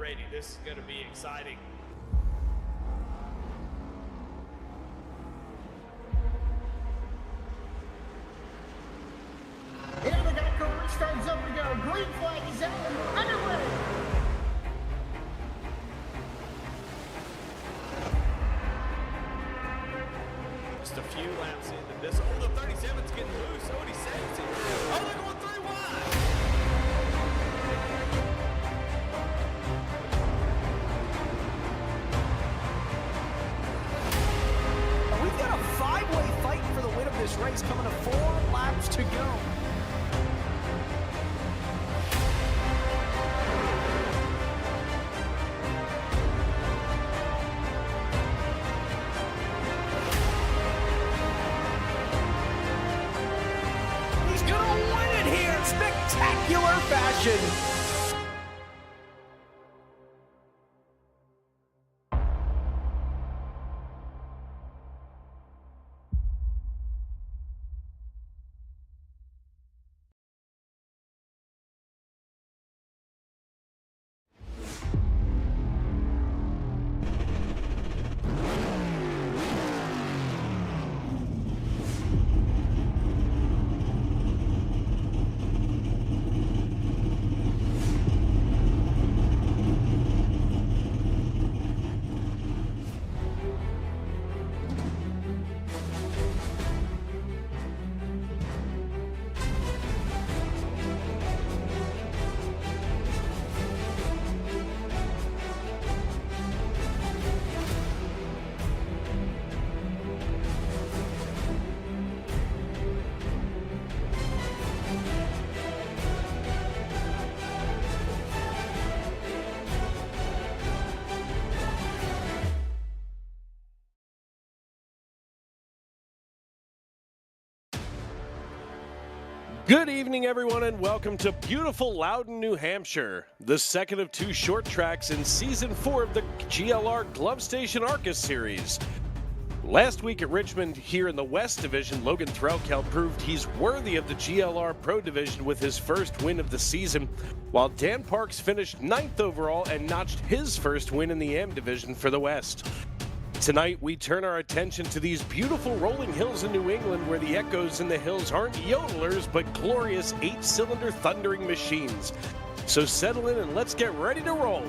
already. This is going to be exciting. And the ARCA restarts up to go. Green flag is out and we're underway. Just a few laps into this. Oh, the 37's getting loose. Oh, and he saves it. Oh, they're going 3 wide. We've got a 5-way fight for the win of this race coming to 4 laps to go. He's gonna win it here in spectacular fashion. Good evening, everyone, and welcome to beautiful Loudon, New Hampshire, the second of 2 short tracks in Season 4 of the GLR Glove Station ARCA Series. Last week at Richmond, here in the West Division, Logan Threlkel proved he's worthy of the GLR Pro Division with his first win of the season, while Dan Parks finished 9th overall and notched his first win in the AM Division for the West. Tonight, we turn our attention to these beautiful rolling hills in New England where the echoes in the hills aren't yodelers, but glorious 8-cylinder thundering machines. So settle in and let's get ready to roll.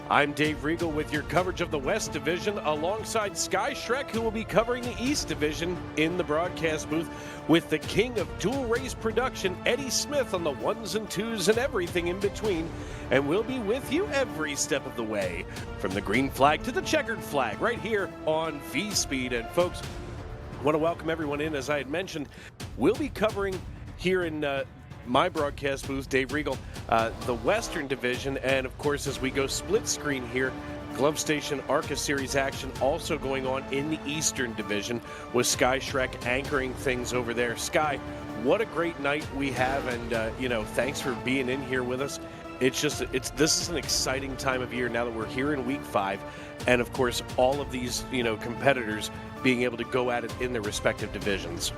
I'm Dave Riegel with your coverage of the West Division alongside Sky Shrek, who will be covering the East Division in the broadcast booth with the king of dual race production, Eddie Smith, on the 1s and 2s and everything in between. And we'll be with you every step of the way, from the green flag to the checkered flag, right here on V-Speed. And folks, I want to welcome everyone in. As I had mentioned, we'll be covering here in my broadcast booth, Dave Riegel, the Western Division, and of course, as we go split screen here, Glove Station ARCA Series action also going on in the Eastern Division with Sky Shrek anchoring things over there. Sky, what a great night we have, and thanks for being in here with us. This is an exciting time of year now that we're here in Week 5, and of course, all of these competitors being able to go at it in their respective divisions.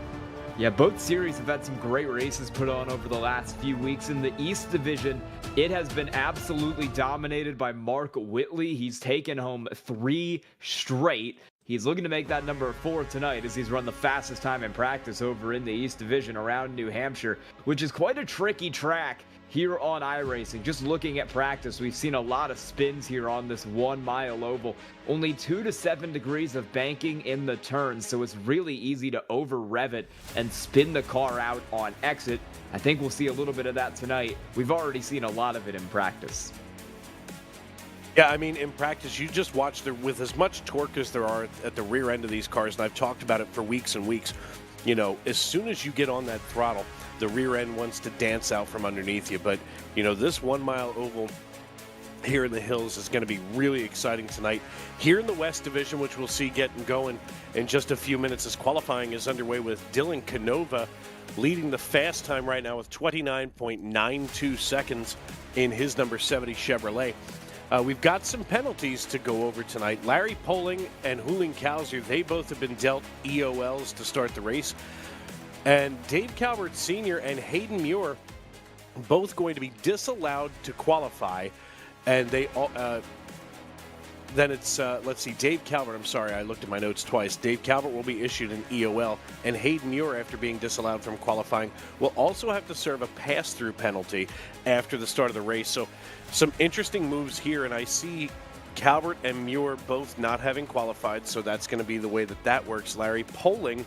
Yeah, both series have had some great races put on over the last few weeks. In the East Division, it has been absolutely dominated by Mark Whitley. He's taken home 3 straight. He's looking to make that number 4 tonight as he's run the fastest time in practice over in the East Division around New Hampshire, which is quite a tricky track here on iRacing. Just looking at practice, we've seen a lot of spins here on this 1-mile oval. Only 2 to 7 degrees of banking in the turns, so it's really easy to over-rev it and spin the car out on exit. I think we'll see a little bit of that tonight. We've already seen a lot of it in practice. Yeah, I mean, in practice, you just watch with as much torque as there are at the rear end of these cars, and I've talked about it for weeks and weeks. As soon as you get on that throttle, the rear end wants to dance out from underneath you. But, this 1-mile oval here in the hills is going to be really exciting tonight. Here in the West Division, which we'll see getting going in just a few minutes, as qualifying is underway with Dylan Canova leading the fast time right now with 29.92 seconds in his number 70 Chevrolet. We've got some penalties to go over tonight. Larry Poling and Huling Kauser, they both have been dealt EOLs to start the race. And Dave Calvert Sr. and Hayden Muir both going to be disallowed to qualify And they all, then it's, let's see, Dave Calvert. I'm sorry, I looked at my notes twice. Dave Calvert will be issued an EOL, and Hayden Muir, after being disallowed from qualifying, will also have to serve a pass-through penalty after the start of the race. So some interesting moves here, and I see Calvert and Muir both not having qualified, so that's going to be the way that works, Larry. Polling,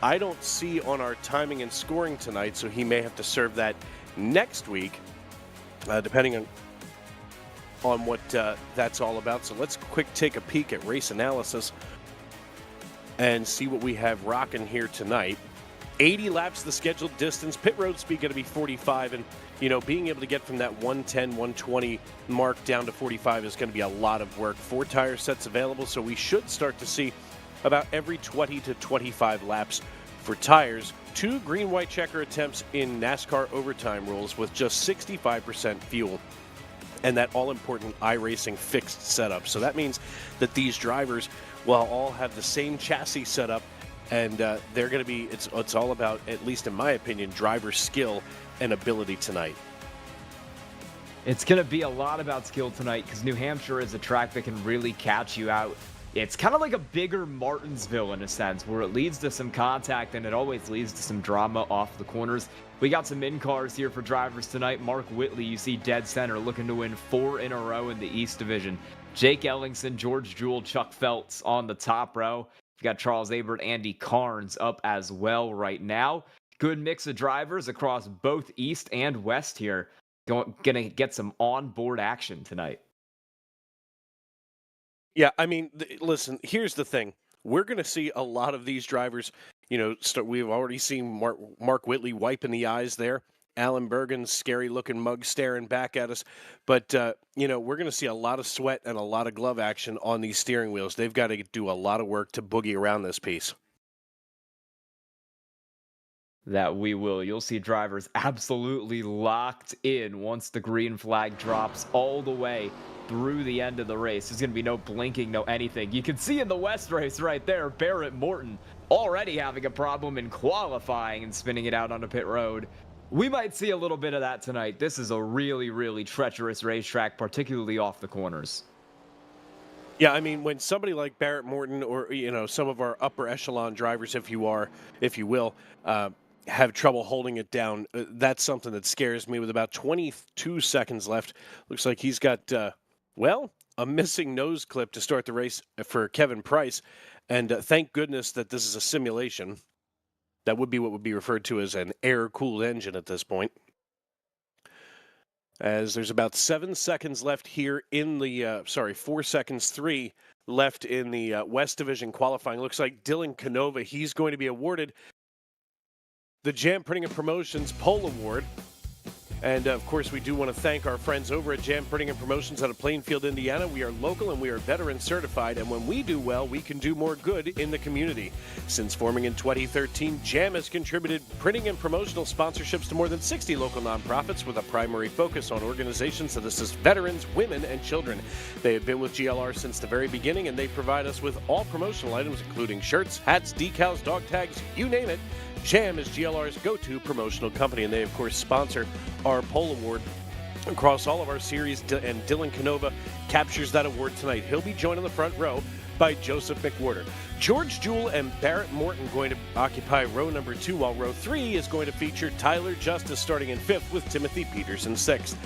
I don't see on our timing and scoring tonight, so he may have to serve that next week, depending on what that's all about. So let's take a peek at race analysis and see what we have rocking here tonight. 80 laps the scheduled distance. Pit road speed going to be 45, and being able to get from that 110, 120 mark down to 45 is going to be a lot of work. 4 tire sets available, so we should start to see about every 20 to 25 laps for tires. 2 green-white checker attempts in NASCAR overtime rules with just 65% fuel, and that all-important iRacing fixed setup. So that means that these drivers will all have the same chassis setup, and they're going to be, it's all about, at least in my opinion, driver skill and ability tonight. It's going to be a lot about skill tonight because New Hampshire is a track that can really catch you out. It's kind of like a bigger Martinsville in a sense, where it leads to some contact and it always leads to some drama off the corners. We got some in-cars here for drivers tonight. Mark Whitley, you see dead center, looking to win 4 in a row in the East Division. Jake Ellingson, George Jewell, Chuck Feltz on the top row. You got Charles Abert, Andy Carnes up as well right now. Good mix of drivers across both East and West here. Gonna get some on-board action tonight. Yeah, I mean, listen, here's the thing. We're going to see a lot of these drivers, we've already seen Mark Whitley wiping the eyes there. Alan Bergen's scary-looking mug staring back at us. But, we're going to see a lot of sweat and a lot of glove action on these steering wheels. They've got to do a lot of work to boogie around this piece. That we will. You'll see drivers absolutely locked in once the green flag drops all the way through the end of the race. There's going to be no blinking, no anything. You can see in the West race right there, Barrett Morton already having a problem in qualifying and spinning it out onto pit road. We might see a little bit of that tonight. This is a really, really treacherous racetrack, particularly off the corners. Yeah, I mean, when somebody like Barrett Morton or, some of our upper echelon drivers, if you will, have trouble holding it down, that's something that scares me. With about 22 seconds left, looks like he's got, a missing nose clip to start the race for Kevin Price. And thank goodness that this is a simulation. That would be what would be referred to as an air-cooled engine at this point. As there's about 7 seconds left here in the, 4 seconds, 3 left in the West Division qualifying. Looks like Dylan Canova, he's going to be awarded the Jam Printing and Promotions Pole Award. And, of course, we do want to thank our friends over at Jam Printing and Promotions out of Plainfield, Indiana. We are local and we are veteran certified, and when we do well, we can do more good in the community. Since forming in 2013, Jam has contributed printing and promotional sponsorships to more than 60 local nonprofits with a primary focus on organizations that assist veterans, women, and children. They have been with GLR since the very beginning, and they provide us with all promotional items, including shirts, hats, decals, dog tags, you name it. Jam is GLR's go-to promotional company, and they, of course, sponsor our Pole Award across all of our series, and Dylan Canova captures that award tonight. He'll be joined on the front row by Joseph McWhorter. George Jewell and Barrett Morton going to occupy row number 2, while row 3 is going to feature Tyler Justice starting in 5th with Timothy Peterson 6th.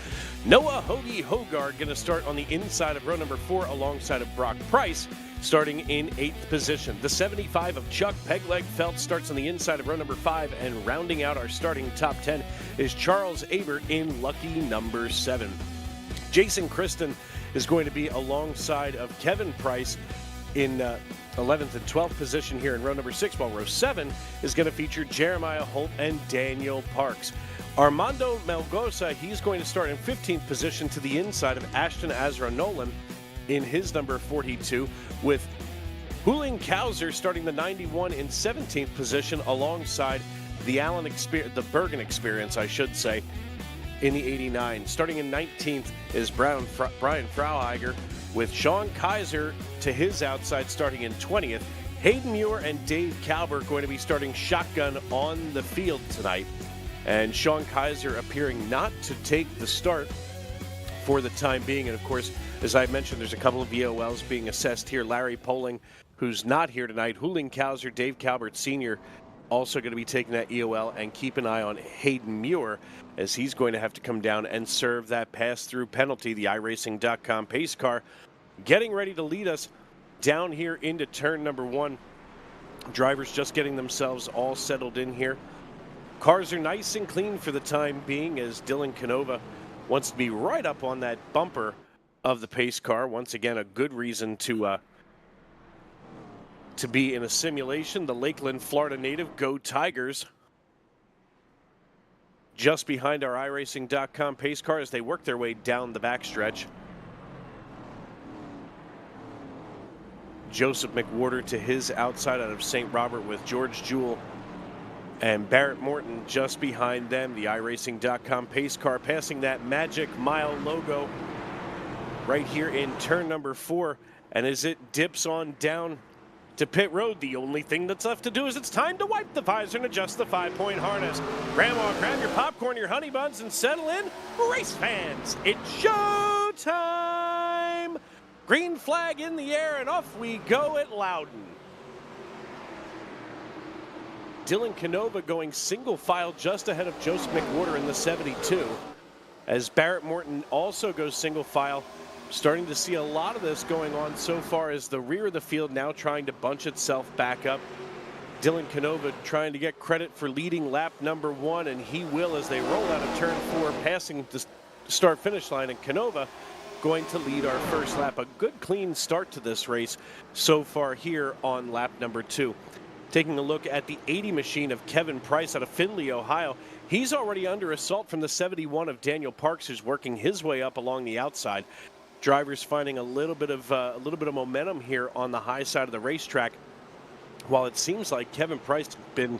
Noah Hoagie Hogard going to start on the inside of row number 4 alongside of Brock Price, starting in 8th position. The 75 of Chuck Pegleg Phelps starts on the inside of row number 5, and rounding out our starting top 10 is Charles Abert in lucky number 7. Jason Kristen is going to be alongside of Kevin Price in 11th and 12th position here in row number 6, while row 7 is going to feature Jeremiah Holt and Daniel Parks. Armando Melgoza, he's going to start in 15th position to the inside of Ashton Azra Nolan in his number 42, with Huling Kauser starting the 91 in 17th position alongside the Bergen experience, I should say, in the 89. Starting in 19th is Brian Frauheiger, with Sean Kaiser to his outside starting in 20th. Hayden Muir and Dave Calvert going to be starting shotgun on the field tonight, and Sean Kaiser appearing not to take the start for the time being. And of course, as I mentioned, there's a couple of EOLs being assessed here. Larry Poling, who's not here tonight. Huling Kauser, Dave Calvert Sr. also going to be taking that EOL, and keep an eye on Hayden Muir as he's going to have to come down and serve that pass-through penalty. The iRacing.com pace car getting ready to lead us down here into turn number 1. Drivers just getting themselves all settled in here. Cars are nice and clean for the time being as Dylan Canova wants to be right up on that bumper of the pace car. Once again, a good reason to be in a simulation. The Lakeland, Florida native, go Tigers. Just behind our iRacing.com pace car as they work their way down the backstretch. Joseph McWhorter to his outside out of St. Robert with George Jewell and Barrett Morton just behind them. The iRacing.com pace car passing that Magic Mile logo right here in turn number 4. And as it dips on down to pit road, the only thing that's left to do is it's time to wipe the visor and adjust the 5-point harness. Grandma, grab your popcorn, your honey buns, and settle in. Race fans, it's show time! Green flag in the air, and off we go at Loudon. Dylan Canova going single file just ahead of Joseph McWhorter in the 72. As Barrett Morton also goes single file. Starting to see a lot of this going on so far as the rear of the field now trying to bunch itself back up. Dylan Canova trying to get credit for leading lap number 1, and he will as they roll out of turn 4, passing the start-finish line, and Canova going to lead our first lap. A good clean start to this race so far here on lap number 2. Taking a look at the 80 machine of Kevin Price out of Findlay, Ohio. He's already under assault from the 71 of Daniel Parks, who's working his way up along the outside. Drivers finding a little bit of momentum here on the high side of the racetrack. While it seems like Kevin Price has been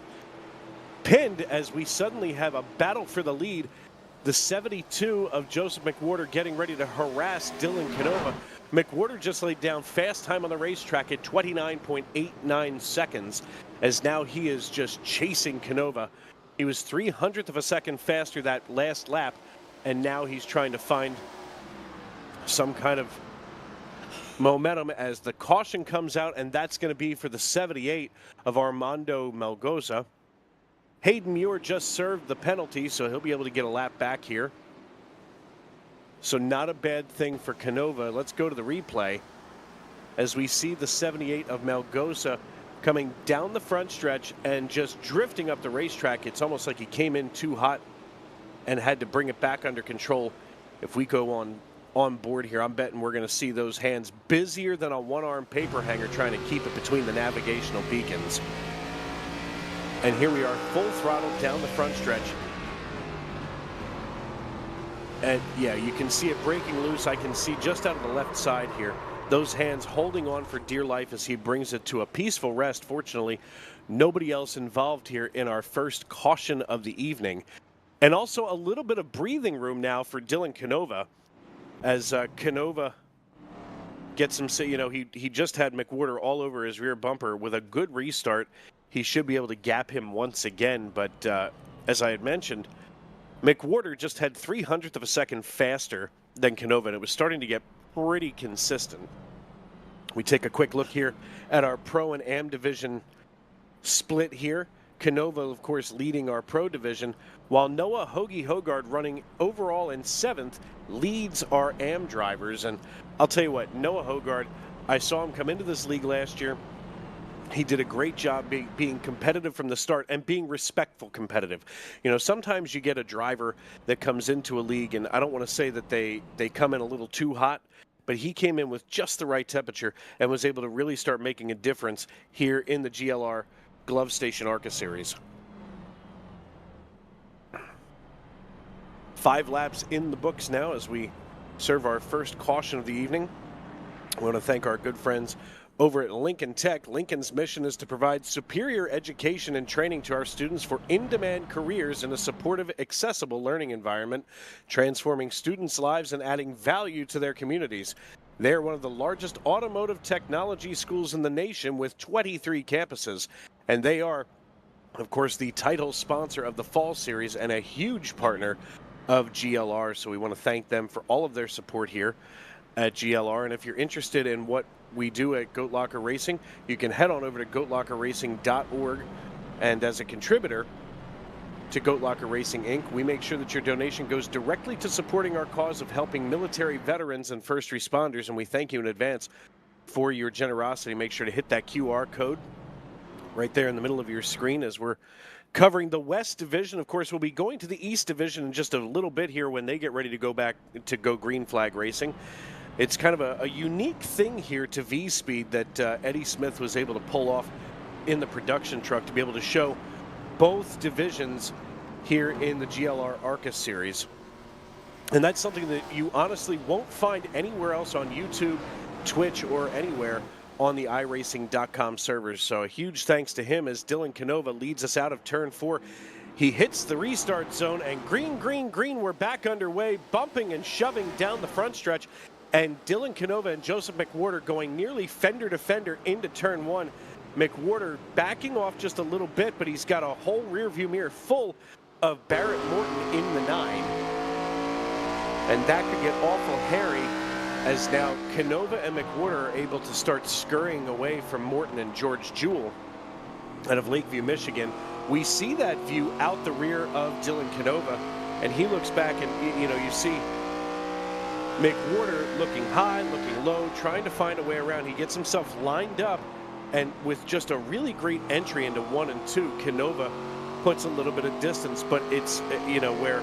pinned as we suddenly have a battle for the lead. The 72 of Joseph McWhorter getting ready to harass Dylan Canova. McWhorter just laid down fast time on the racetrack at 29.89 seconds, as now he is just chasing Canova. He was 300th of a second faster that last lap, and now he's trying to find some kind of momentum as the caution comes out, and that's going to be for the 78 of Armando Melgoza. Hayden Muir just served the penalty, so he'll be able to get a lap back here. So not a bad thing for Canova. Let's go to the replay as we see the 78 of Melgoza coming down the front stretch and just drifting up the racetrack. It's almost like he came in too hot and had to bring it back under control. If we go on board here, I'm betting we're going to see those hands busier than a one-arm paper hanger trying to keep it between the navigational beacons. And here we are, full throttle down the front stretch. And yeah, you can see it breaking loose. I can see just out of the left side here, those hands holding on for dear life as he brings it to a peaceful rest. Fortunately, nobody else involved here in our first caution of the evening. And also a little bit of breathing room now for Dylan Canova. As Canova gets him, he just had McWhorter all over his rear bumper. With a good restart, he should be able to gap him once again. But as I had mentioned, McWhorter just had 300th of a second faster than Canova, and it was starting to get pretty consistent. We take a quick look here at our Pro and Am division split here. Canova, of course, leading our Pro division, while Noah Hoagie Hogard running overall in 7th leads our Am drivers. And I'll tell you what, Noah Hogard, I saw him come into this league last year. He did a great job being competitive from the start and being respectful competitive. Sometimes you get a driver that comes into a league, and I don't want to say that they come in a little too hot, but he came in with just the right temperature and was able to really start making a difference here in the GLR Glove Station ARCA Series. 5 laps in the books now as we serve our first caution of the evening. I want to thank our good friends over at Lincoln Tech. Lincoln's mission is to provide superior education and training to our students for in-demand careers in a supportive, accessible learning environment, transforming students' lives and adding value to their communities. They are one of the largest automotive technology schools in the nation with 23 campuses, and they are, of course, the title sponsor of the Fall Series and a huge partner of GLR. So we want to thank them for all of their support here at GLR. And if you're interested in what we do at Goat Locker Racing, you can head on over to goatlockerracing.org. And as a contributor to Goat Locker Racing Inc., we make sure that your donation goes directly to supporting our cause of helping military veterans and first responders. And we thank you in advance for your generosity. Make sure to hit that QR code right there in the middle of your screen as we're covering the West Division. Of course, we'll be going to the East Division in just a little bit here when they get ready to go back to Go Green Flag Racing. It's kind of a unique thing here to V-Speed that Eddie Smith was able to pull off in the production truck to be able to show both divisions here in the GLR ARCA series. And that's something that you honestly won't find anywhere else on YouTube, Twitch, or anywhere on the iRacing.com servers. So a huge thanks to him as Dylan Canova leads us out of turn 4. He hits the restart zone, and green, green, green, we're back underway, bumping and shoving down the front stretch. And Dylan Canova and Joseph McWhorter going nearly fender to fender into turn 1. McWhorter backing off just a little bit, but he's got a whole rear view mirror full of Barrett Morton in the 9. And that could get awful hairy as now Canova and McWhorter are able to start scurrying away from Morton and George Jewell out of Lakeview, Michigan. We see that view out the rear of Dylan Canova, and he looks back and, you see McWhorter looking high, looking low, trying to find a way around. He gets himself lined up, and with just a really great entry into 1 and 2, Canova puts a little bit of distance, but it's, where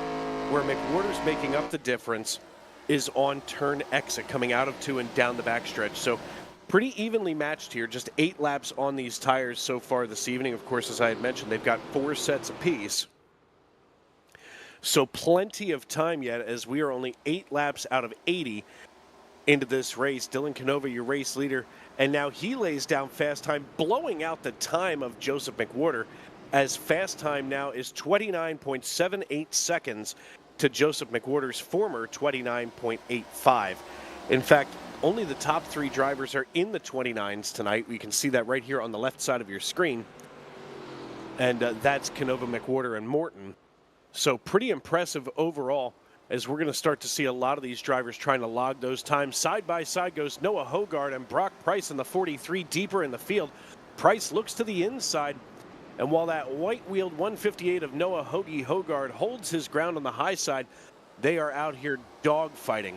McWhorter's making up the difference is on turn exit, coming out of 2 and down the backstretch. So pretty evenly matched here, just 8 laps on these tires so far this evening. Of course, as I had mentioned, they've got 4 sets apiece. So plenty of time yet, as we are only 8 laps out of 80 into this race. Dylan Canova, your race leader, and now he lays down fast time, blowing out the time of Joseph McWhorter, as fast time now is 29.78 seconds to Joseph McWhorter's former 29.85. In fact, only the top 3 drivers are in the 29s tonight. We can see that right here on the left side of your screen. And that's Canova, McWhorter, and Morton. So pretty impressive overall, as we're going to start to see a lot of these drivers trying to log those times. Side by side goes Noah Hogard and Brock Price in the 43, deeper in the field. Price looks to the inside, and while that white-wheeled 158 of Noah Hoagie Hogard holds his ground on the high side, they are out here dogfighting.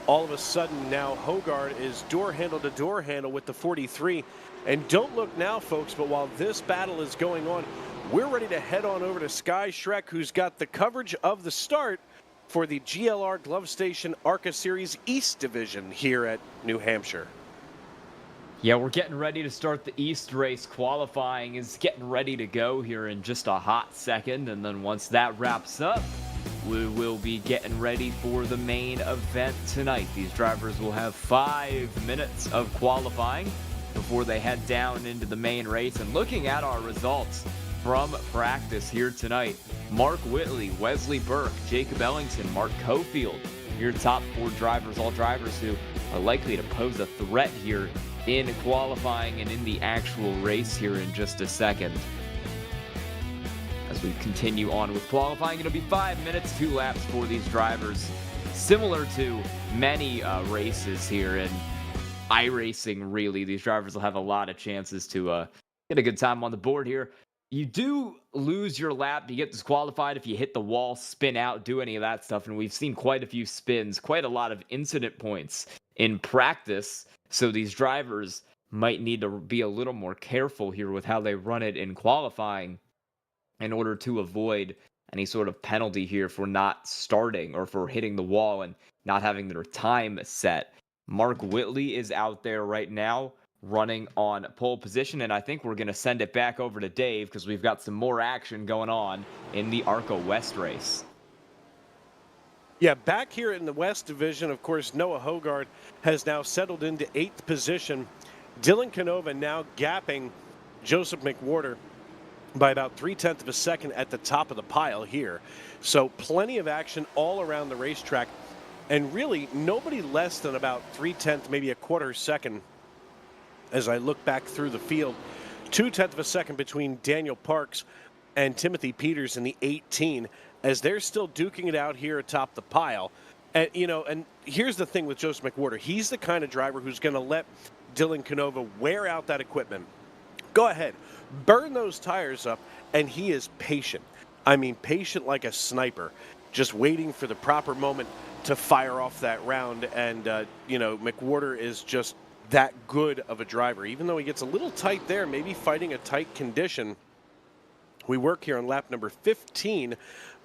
All of a sudden now Hogard is door handle to door handle with the 43. And don't look now, folks, but while this battle is going on, we're ready to head on over to Sky Shrek, who's got the coverage of the start for the GLR Glove Station ARCA Series East Division here at New Hampshire. Yeah, we're getting ready to start the East race. Qualifying is getting ready to go here in just a hot second. And then once that wraps up, we will be getting ready for the main event tonight. These drivers will have 5 minutes of qualifying before they head down into the main race. And looking at our results from practice here tonight, Mark Whitley, Wesley Burke, Jacob Ellington, Mark Cofield, your top 4 drivers, all drivers who are likely to pose a threat here in qualifying and in the actual race here in just a second. As we continue on with qualifying, it'll be 5 minutes, 2 laps for these drivers. Similar to many races here in iRacing, really. These drivers will have a lot of chances to get a good time on the board here. You do lose your lap, you get disqualified if you hit the wall, spin out, do any of that stuff. And we've seen quite a few spins, quite a lot of incident points in practice. So these drivers might need to be a little more careful here with how they run it in qualifying in order to avoid any sort of penalty here for not starting or for hitting the wall and not having their time set. Mark Whitley is out there right now running on pole position, and I think we're going to send it back over to Dave because we've got some more action going on in the ARCA West race. Yeah, back here in the West Division, of course, Noah Hogard has now settled into 8th position. Dylan Canova now gapping Joseph McWhorter by about 0.3 of a second at the top of the pile here. So plenty of action all around the racetrack, and really nobody less than about 0.3, maybe a quarter second as I look back through the field. 0.2 of a second between Daniel Parks and Timothy Peters in the 18 as they're still duking it out here atop the pile. And, and here's the thing with Joseph McWhorter. He's the kind of driver who's going to let Dylan Canova wear out that equipment. Go ahead, burn those tires up, and he is patient. I mean, patient like a sniper, just waiting for the proper moment to fire off that round. And, McWhorter is just that good of a driver. Even though he gets a little tight there, maybe fighting a tight condition. We work here on lap number 15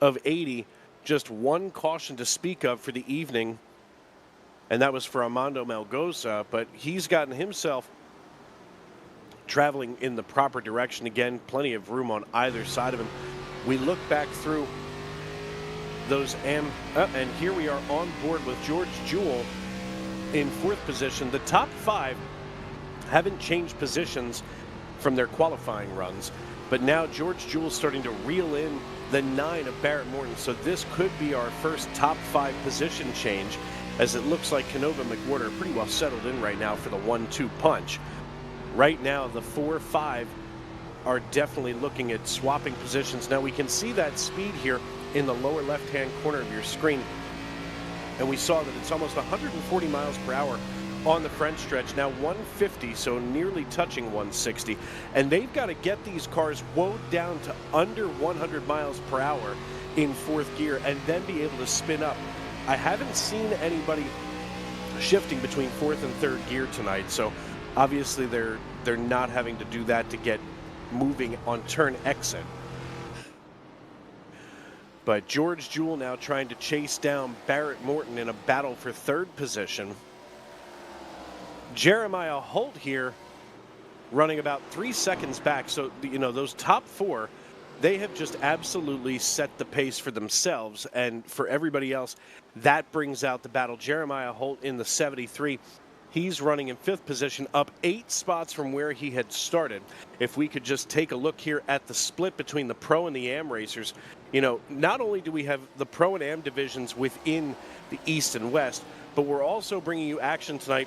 of 80. Just one caution to speak of for the evening, and that was for Armando Melgoza, but he's gotten himself traveling in the proper direction again. Plenty of room on either side of him. We look back through those and here we are on board with George Jewell in 4th position. The top 5 haven't changed positions from their qualifying runs, but now George Jewell's starting to reel in the 9 of Barrett Morton. So this could be our first top 5 position change, as it looks like Canova and McWhorter are pretty well settled in right now for the 1-2 punch. Right now, the 4-5 are definitely looking at swapping positions. Now we can see that speed here in the lower left-hand corner of your screen. And we saw that it's almost 140 miles per hour on the French stretch. Now 150, so nearly touching 160. And they've got to get these cars woed down to under 100 miles per hour in 4th gear and then be able to spin up. I haven't seen anybody shifting between 4th and 3rd gear tonight, so obviously they're not having to do that to get moving on turn exit. But George Jewell now trying to chase down Barrett Morton in a battle for 3rd position. Jeremiah Holt here running about 3 seconds back. So, those top 4, they have just absolutely set the pace for themselves. And for everybody else, that brings out the battle. Jeremiah Holt in the 73. He's running in 5th position, up 8 spots from where he had started. If we could just take a look here at the split between the Pro and the Am racers, not only do we have the Pro and Am divisions within the East and West, but we're also bringing you action tonight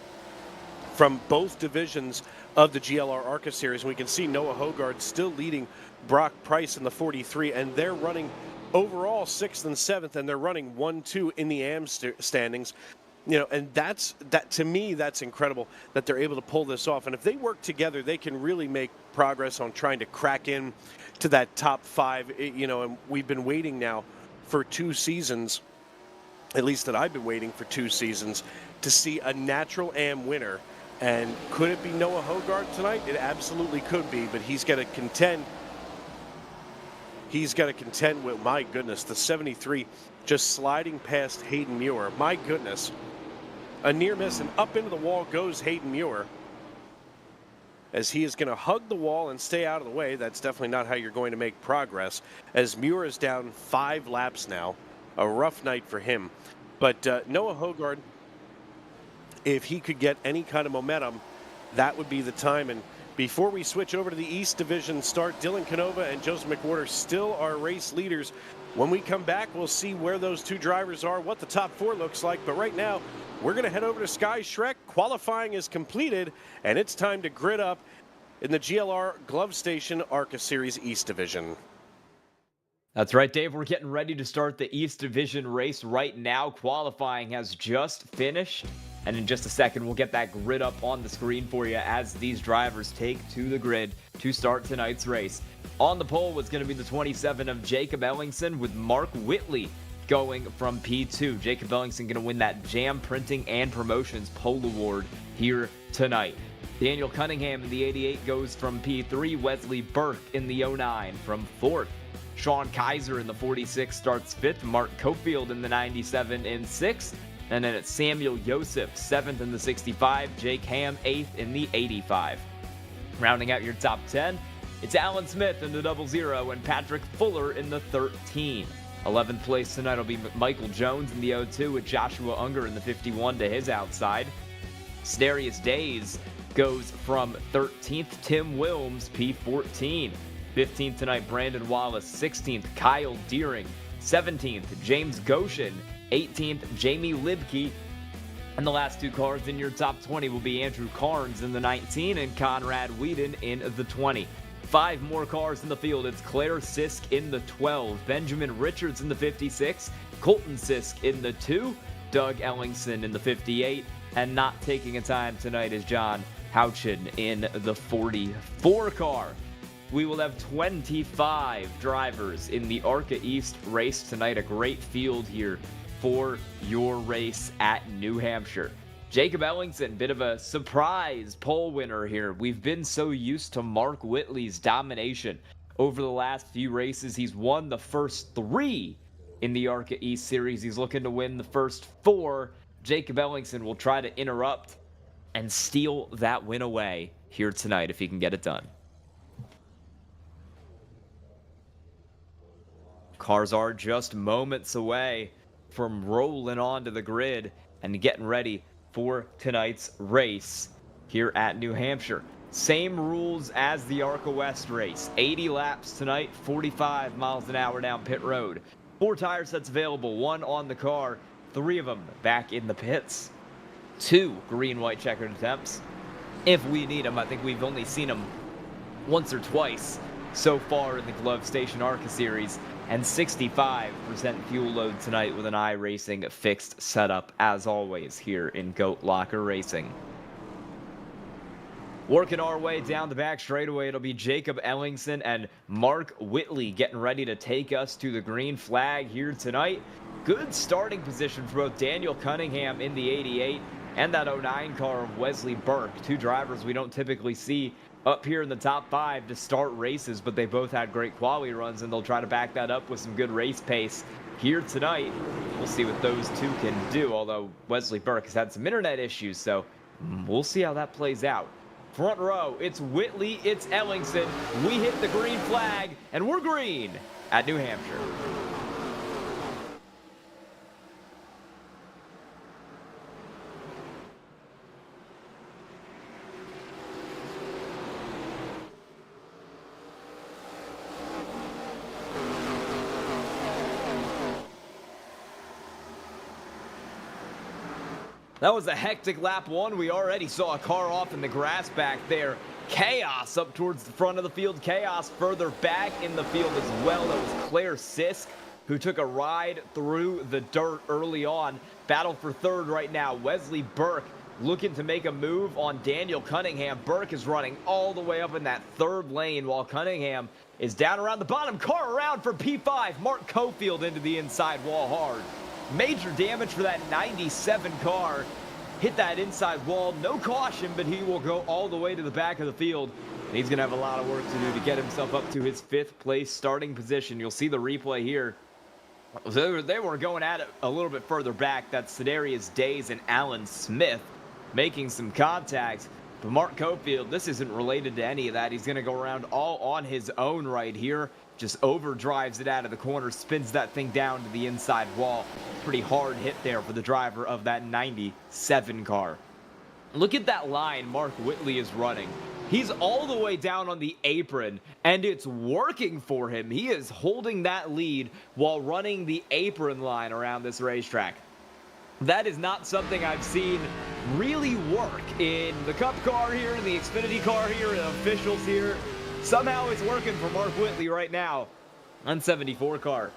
from both divisions of the GLR ARCA series. And we can see Noah Hogard still leading Brock Price in the 43, and they're running overall 6th and 7th, and they're running 1-2 in the Am standings. And that to me, that's incredible that they're able to pull this off. And if they work together, they can really make progress on trying to crack in to that top 5. And we've been waiting now for 2 seasons, at least that I've been waiting for 2 seasons, to see a natural Am winner. And could it be Noah Hogard tonight? It absolutely could be, but he's got to contend. He's got to contend with, my goodness, the 73 just sliding past Hayden Muir. My goodness. A near miss, and up into the wall goes Hayden Muir, as he is going to hug the wall and stay out of the way. That's definitely not how you're going to make progress, as Muir is down 5 laps now. A rough night for him. But Noah Hogard, if he could get any kind of momentum, that would be the time. And before we switch over to the East Division start, Dylan Canova and Joseph McWhorter still are race leaders. When we come back, we'll see where those 2 drivers are, what the top 4 looks like. But right now, we're going to head over to Sky Shrek. Qualifying is completed, and it's time to grid up in the GLR Glove Station ARCA Series East Division. That's right, Dave. We're getting ready to start the East Division race right now. Qualifying has just finished. And in just a second, we'll get that grid up on the screen for you as these drivers take to the grid to start tonight's race. On the pole was going to be the 27 of Jacob Ellingson, with Mark Whitley going from P2. Jacob Ellingson going to win that Jam Printing and Promotions Pole Award here tonight. Daniel Cunningham in the 88 goes from P3. Wesley Burke in the 09 from 4th. Sean Kaiser in the 46 starts 5th. Mark Cofield in the 97 in 6th. And then it's Samuel Yosef, 7th in the 65. Jake Ham, 8th in the 85. Rounding out your top 10, it's Alan Smith in the 00 and Patrick Fuller in the 13. 11th place tonight will be Michael Jones in the 02 with Joshua Unger in the 51 to his outside. Starius Days goes from 13th. Tim Wilms, P14. 15th tonight, Brandon Wallace. 16th, Kyle Deering. 17th, James Goshen. 18th, Jamie Libke. And the last 2 cars in your top 20 will be Andrew Carnes in the 19 and Conrad Whedon in the 20. 5 more cars in the field. It's Claire Sisk in the 12, Benjamin Richards in the 56, Colton Sisk in the 2, Doug Ellingson in the 58, and not taking a time tonight is John Houchin in the 44 car. We will have 25 drivers in the ARCA East race tonight. A great field here for your race at New Hampshire. Jacob Ellingson, bit of a surprise pole winner here. We've been so used to Mark Whitley's domination over the last few races. He's won the first 3 in the ARCA East Series. He's looking to win the first 4. Jacob Ellingson will try to interrupt and steal that win away here tonight if he can get it done. Cars are just moments away from rolling onto the grid and getting ready for tonight's race here at New Hampshire. Same rules as the ARCA West race. 80 laps tonight, 45 miles an hour down pit road. 4 tire sets available, 1 on the car, 3 of them back in the pits. 2 green-white checkered attempts if we need them. I think we've only seen them once or twice so far in the Glove Station ARCA series, and 65% fuel load tonight with an iRacing fixed setup as always here in Goat Locker Racing. Working our way down the back straightaway, it'll be Jacob Ellingson and Mark Whitley getting ready to take us to the green flag here tonight. Good starting position for both Daniel Cunningham in the 88 and that 09 car of Wesley Burke, 2 drivers we don't typically see up here in the top 5 to start races, but they both had great quality runs, and they'll try to back that up with some good race pace here tonight. We'll see what those 2 can do, although Wesley Burke has had some internet issues, so we'll see how that plays out. Front row, it's Whitley, it's Ellingson. We hit the green flag, and we're green at New Hampshire. That was a hectic lap 1. We already saw a car off in the grass back there. Chaos up towards the front of the field. Chaos further back in the field as well. That was Claire Sisk, who took a ride through the dirt early on. Battle for 3rd right now. Wesley Burke looking to make a move on Daniel Cunningham. Burke is running all the way up in that 3rd lane while Cunningham is down around the bottom. Car around for P5. Mark Cofield into the inside wall hard. Major damage for that 97 car. Hit that inside wall. No caution, but he will go all the way to the back of the field. And he's going to have a lot of work to do to get himself up to his 5th place starting position. You'll see the replay here. They were going at it a little bit further back. That's Sedarius Days and Alan Smith making some contacts. But Mark Cofield, this isn't related to any of that. He's going to go around all on his own right here. Just overdrives it out of the corner, spins that thing down to the inside wall. Pretty hard hit there for the driver of that 97 car. Look at that line Mark Whitley is running. He's all the way down on the apron, and it's working for him. He is holding that lead while running the apron line around this racetrack. That is not something I've seen really work in the Cup car here, in the Xfinity car here, in officials here. Somehow it's working for Mark Whitley right now on 74 car.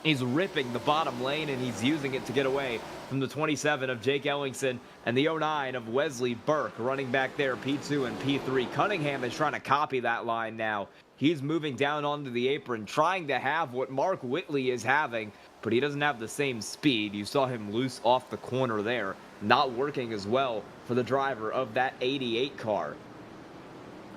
He's ripping the bottom lane, and he's using it to get away from the 27 of Jake Ellingson and the 09 of Wesley Burke running back there, P2 and P3. Cunningham is trying to copy that line now. He's moving down onto the apron, trying to have what Mark Whitley is having, but he doesn't have the same speed. You saw him loose off the corner there, not working as well for the driver of that 88 car.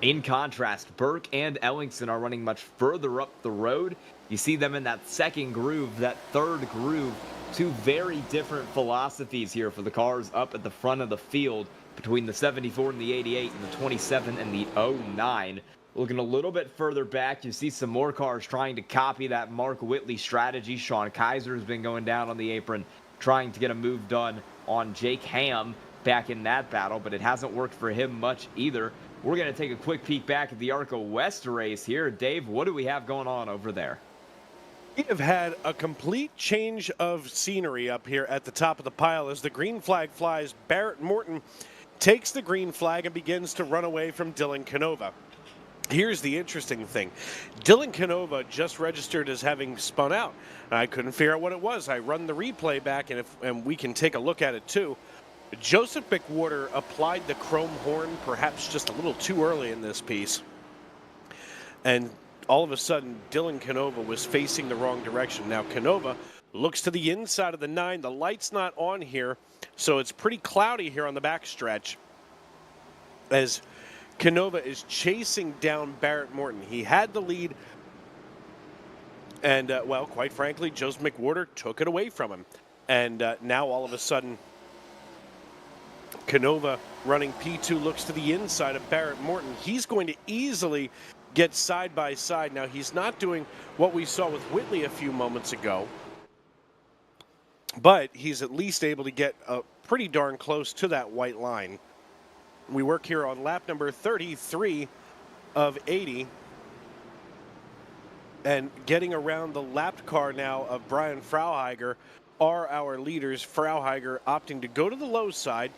In contrast, Burke and Ellingson are running much further up the road. You see them in that 2nd groove, that 3rd groove. 2 very different philosophies here for the cars up at the front of the field between the 74 and the 88 and the 27 and the 09. Looking a little bit further back, you see some more cars trying to copy that Mark Whitley strategy. Sean Kaiser has been going down on the apron, trying to get a move done on Jake Ham back in that battle, but it hasn't worked for him much either. We're going to take a quick peek back at the ARCA West race here. Dave, what do we have going on over there? We have had a complete change of scenery up here at the top of the pile as the green flag flies. Barrett Morton takes the green flag and begins to run away from Dylan Canova. Here's the interesting thing. Dylan Canova just registered as having spun out. I couldn't figure out what it was. I run the replay back, and we can take a look at it too. Joseph McWhorter applied the chrome horn perhaps just a little too early in this piece. And all of a sudden, Dylan Canova was facing the wrong direction. Now Canova looks to the inside of the 9. The light's not on here, so it's pretty cloudy here on the backstretch as Canova is chasing down Barrett Morton. He had the lead, and, well, quite frankly, Joseph McWhorter took it away from him. And now all of a sudden, Canova running P2 looks to the inside of Barrett Morton. He's going to easily get side by side. Now, he's not doing what we saw with Whitley a few moments ago, but he's at least able to get pretty darn close to that white line. We work here on lap number 33 of 80. And getting around the lapped car now of Brian Frauheiger are our leaders. Frauheiger opting to go to the low side.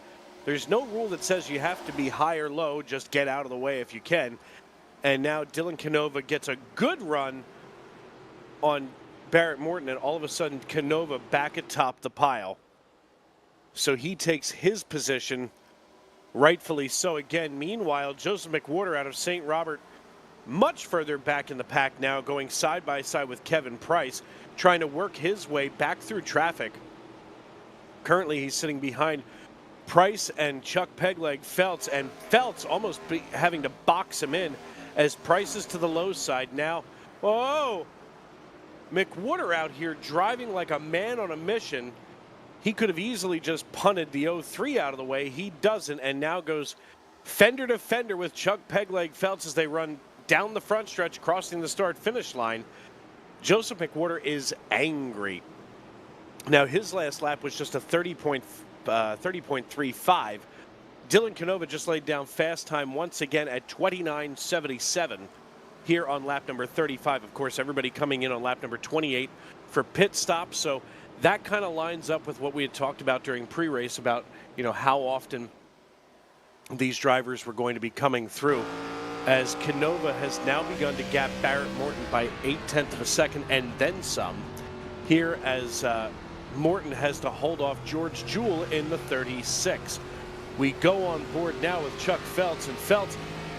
There's no rule that says you have to be high or low. Just get out of the way if you can. And now Dylan Canova gets a good run on Barrett Morton, and all of a sudden Canova back atop the pile. So he takes his position, rightfully so. Again, meanwhile, Joseph McWhorter out of St. Robert, much further back in the pack now, going side by side with Kevin Price, trying to work his way back through traffic. Currently, he's sitting behind Price and Chuck Pegleg Feltz, and Feltz almost having to box him in as Price is to the low side. Now, whoa! McWhorter out here driving like a man on a mission. He could have easily just punted the 03 out of the way. He doesn't, and now goes fender to fender with Chuck Pegleg Feltz as they run down the front stretch, crossing the start-finish line. Joseph McWhorter is angry. Now, his last lap was just a 30.35. Dylan Canova just laid down fast time once again at 29.77 here on lap number 35. Of course, everybody coming in on lap number 28 for pit stop. So that kind of lines up with what we had talked about during pre-race about, you know, how often these drivers were going to be coming through, as Canova has now begun to gap Barrett Morton by 0.8 of a second and then some. Here as Morton has to hold off George Jewell in the 36. We go on board now with Chuck Feltz, and Feltz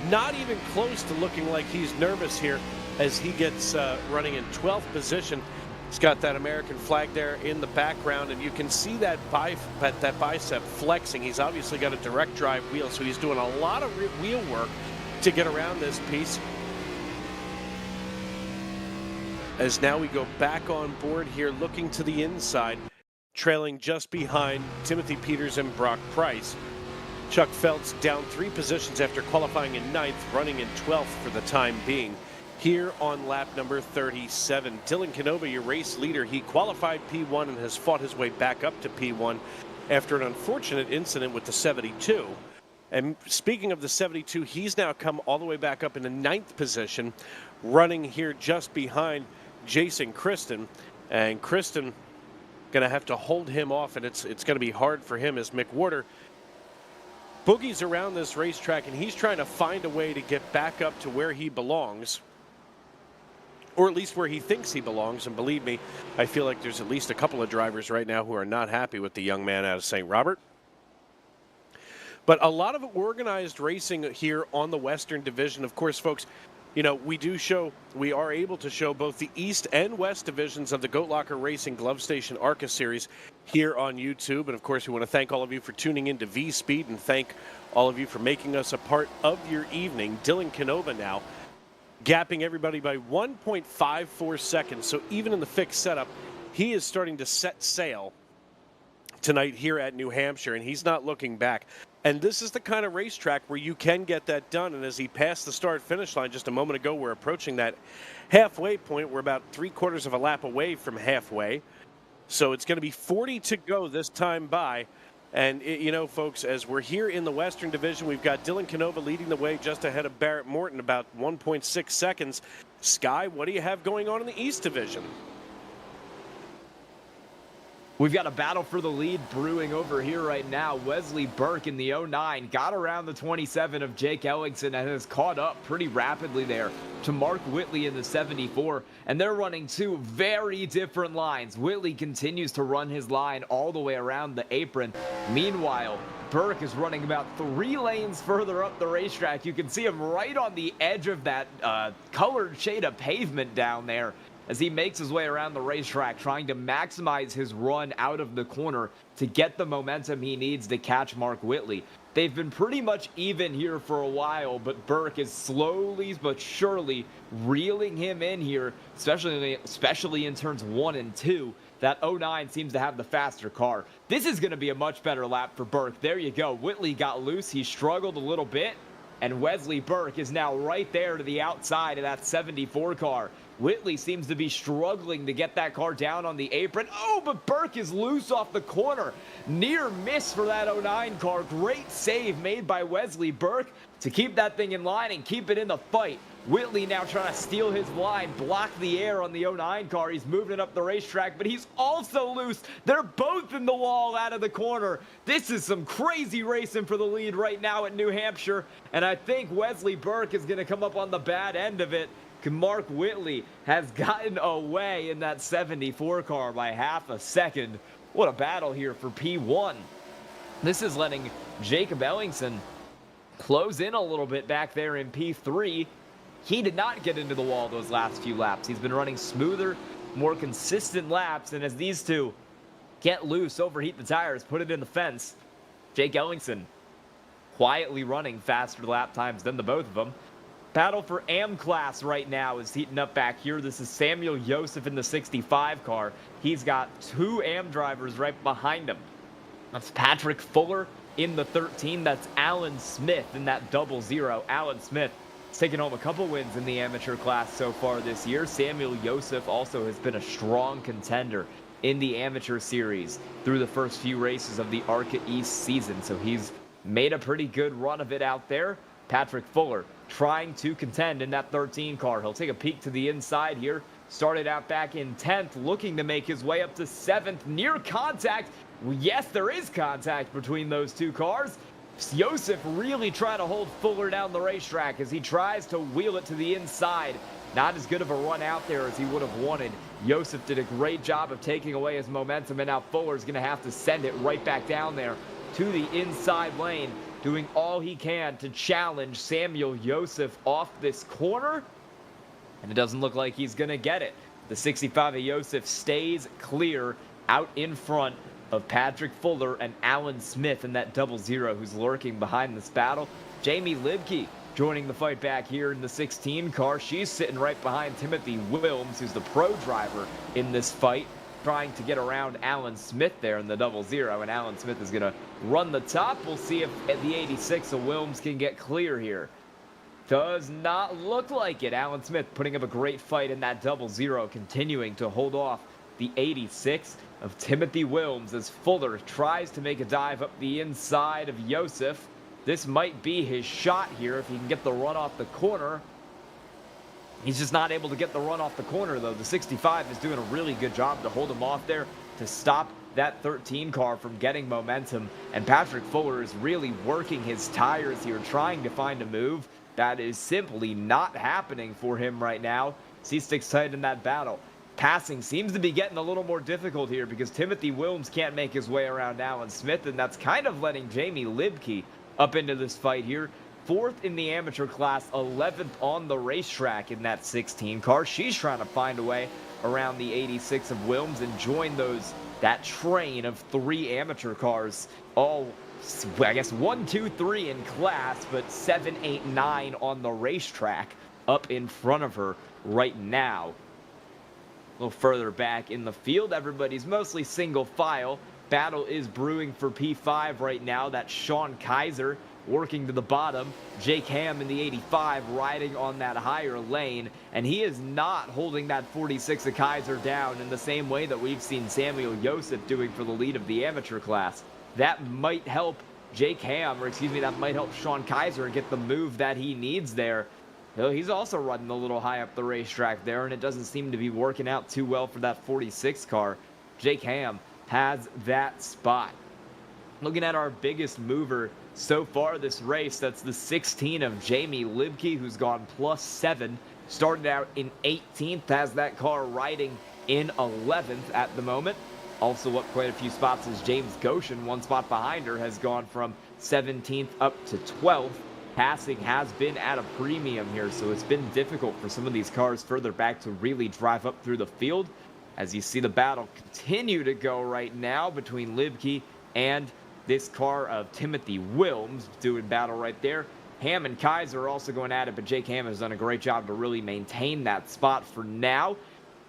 not even close to looking like he's nervous here as he gets running in 12th position. He's got that American flag there in the background, and you can see that bicep flexing. He's obviously got a direct drive wheel, so he's doing a lot of wheel work to get around this piece. As now we go back on board here, looking to the inside, trailing just behind Timothy Peters and Brock Price. Chuck Feltz down 3 positions after qualifying in 9th, running in 12th for the time being. Here on lap number 37, Dylan Canova, your race leader. He qualified P1 and has fought his way back up to P1 after an unfortunate incident with the 72. And speaking of the 72, he's now come all the way back up into 9th position, running here just behind Jason Kristen. And Kristen going to have to hold him off, and it's going to be hard for him as McWhorter boogies around this racetrack, and he's trying to find a way to get back up to where he belongs, or at least where he thinks he belongs. And believe me, I feel like there's at least a couple of drivers right now who are not happy with the young man out of St. Robert. But a lot of organized racing here on the Western Division. Of course, folks, you know, we are able to show both the East and West divisions of the Goat Locker Racing Glove Station ARCA series here on YouTube. And of course, we want to thank all of you for tuning in to V-Speed, and thank all of you for making us a part of your evening. Dylan Canova now gapping everybody by 1.54 seconds. So even in the fixed setup, he is starting to set sail tonight here at New Hampshire, and he's not looking back. And this is the kind of racetrack where you can get that done. And as he passed the start-finish line just a moment ago, we're approaching that halfway point. We're about 3/4 of a lap away from halfway. So it's going to be 40 to go this time by. And, you know, folks, as we're here in the Western Division, we've got Dylan Canova leading the way just ahead of Barrett Morton, about 1.6 seconds. Sky, what do you have going on in the East Division? We've got a battle for the lead brewing over here right now. Wesley Burke in the 09 got around the 27 of Jake Ellingson and has caught up pretty rapidly there to Mark Whitley in the 74. And they're running two very different lines. Whitley continues to run his line all the way around the apron. Meanwhile, Burke is running about 3 lanes further up the racetrack. You can see him right on the edge of that colored shade of pavement down there as he makes his way around the racetrack, trying to maximize his run out of the corner to get the momentum he needs to catch Mark Whitley. They've been pretty much even here for a while, but Burke is slowly but surely reeling him in here, especially in turns 1 and 2. That 09 seems to have the faster car. This is going to be a much better lap for Burke. There you go. Whitley got loose. He struggled a little bit, and Wesley Burke is now right there to the outside of that 74 car. Whitley seems to be struggling to get that car down on the apron. Oh, but Burke is loose off the corner. Near miss for that 09 car. Great save made by Wesley Burke to keep that thing in line and keep it in the fight. Whitley now trying to steal his line, block the air on the 09 car. He's moving it up the racetrack, but he's also loose. They're both in the wall out of the corner. This is some crazy racing for the lead right now at New Hampshire, and I think Wesley Burke is going to come up on the bad end of it. Mark Whitley has gotten away in that 74 car by half a second. What a battle here for P1. This is letting Jacob Ellingson close in a little bit back there in P3. He did not get into the wall those last few laps. He's been running smoother, more consistent laps, and as these two get loose, overheat the tires, put it in the fence, Jake Ellingson quietly running faster lap times than the both of them. Battle for AM class right now is heating up back here. This is Samuel Joseph in the 65 car. He's got 2 AM drivers right behind him. That's Patrick Fuller in the 13. That's Alan Smith in that 00. Alan Smith has taken home a couple wins in the amateur class so far this year. Samuel Joseph also has been a strong contender in the amateur series through the first few races of the ARCA East season. So he's made a pretty good run of it out there. Patrick Fuller trying to contend in that 13 car. He'll take a peek to the inside here. Started out back in 10th, looking to make his way up to 7th. Near contact. Yes, there is contact between those two cars. Joseph really trying to hold Fuller down the racetrack as he tries to wheel it to the inside. Not as good of a run out there as he would have wanted. Joseph did a great job of taking away his momentum, and now Fuller's going to have to send it right back down there to the inside lane, doing all he can to challenge Samuel Joseph off this corner. And it doesn't look like he's going to get it. The 65 of Joseph stays clear out in front of Patrick Fuller and Alan Smith in that 00 who's lurking behind this battle. Jamie Libke joining the fight back here in the 16 car. She's sitting right behind Timothy Wilms, who's the pro driver in this fight, trying to get around Alan Smith there in the 00, and Alan Smith is going to run the top. We'll see if the 86 of Wilms can get clear here. Does not look like it. Alan Smith putting up a great fight in that 00, continuing to hold off the 86 of Timothy Wilms as Fuller tries to make a dive up the inside of Joseph. This might be his shot here if he can get the run off the corner. He's just not able to get the run off the corner, though. The 65 is doing a really good job to hold him off there, to stop that 13 car from getting momentum. And Patrick Fuller is really working his tires here, trying to find a move. That is simply not happening for him right now. He sticks tight in that battle. Passing seems to be getting a little more difficult here because Timothy Wilms can't make his way around Alan Smith, and that's kind of letting Jamie Libke up into this fight here. 4th in the amateur class, 11th on the racetrack in that 16 car. She's trying to find a way around the 86 of Wilms and join that train of 3 amateur cars. All, I guess, 1, 2, 3 in class, but 7, 8, 9 on the racetrack up in front of her right now. A little further back in the field, everybody's mostly single file. Battle is brewing for P5 right now. That's Sean Kaiser working to the bottom. Jake Ham in the 85 riding on that higher lane, and he is not holding that 46 of Kaiser down in the same way that we've seen Samuel Joseph doing for the lead of the amateur class. That might help Jake Ham, or excuse me, that might help Sean Kaiser get the move that he needs there. Though he's also running a little high up the racetrack there, and it doesn't seem to be working out too well for that 46 car. Jake Ham has that spot. Looking at our biggest mover so far this race, that's the 16 of Jamie Libke, who's gone +7. Started out in 18th, has that car riding in 11th at the moment. Also up quite a few spots is James Goshen, one spot behind her, has gone from 17th up to 12th. Passing has been at a premium here, so it's been difficult for some of these cars further back to really drive up through the field. As you see the battle continue to go right now between Libke and this car of Timothy Wilms doing battle right there. Ham and Kaiser are also going at it, but Jake Ham has done a great job to really maintain that spot for now.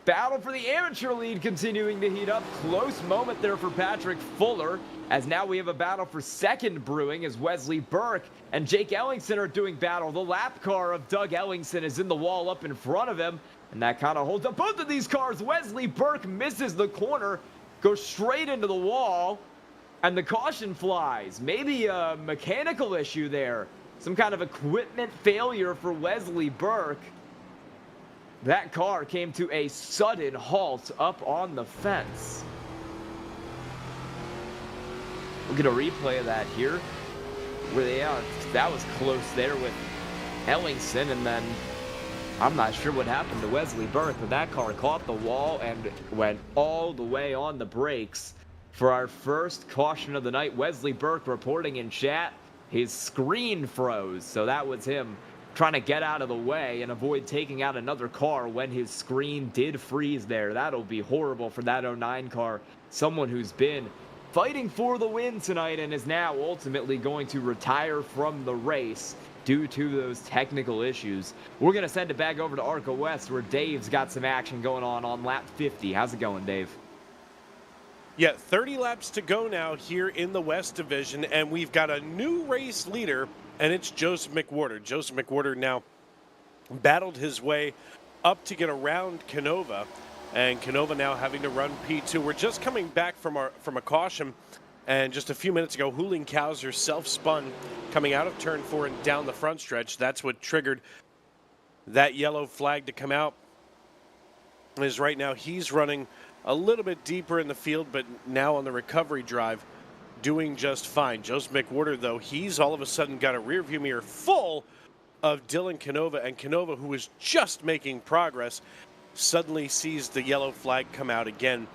Battle for the amateur lead continuing to heat up. Close moment there for Patrick Fuller, as now we have a battle for second brewing as Wesley Burke and Jake Ellingson are doing battle. The lap car of Doug Ellingson is in the wall up in front of him, and that kind of holds up both of these cars. Wesley Burke misses the corner, goes straight into the wall, and the caution flies. Maybe a mechanical issue there. Some kind of equipment failure for Wesley Burke. That car came to a sudden halt up on the fence. We'll get a replay of that here. Where they are. That was close there with Ellingson, and then I'm not sure what happened to Wesley Burke, but that car caught the wall and went all the way on the brakes. For our first caution of the night, Wesley Burke reporting in chat, his screen froze. So that was him trying to get out of the way and avoid taking out another car when his screen did freeze there. That'll be horrible for that 09 car. Someone who's been fighting for the win tonight and is now ultimately going to retire from the race due to those technical issues. We're going to send it back over to ARCA West, where Dave's got some action going on lap 50. How's it going, Dave? Yeah, 30 laps to go now here in the West Division, and we've got a new race leader, and it's Joseph McWhorter. Joseph McWhorter now battled his way up to get around Canova, and Canova now having to run P2. We're just coming back from a caution, and just a few minutes ago, Huling Kauser self-spun coming out of turn 4 and down the front stretch. That's what triggered that yellow flag to come out. Is right now he's running a little bit deeper in the field, but now on the recovery drive, doing just fine. Joseph McWhorter, though, he's all of a sudden got a rearview mirror full of Dylan Canova, and Canova, who was just making progress, suddenly sees the yellow flag come out again.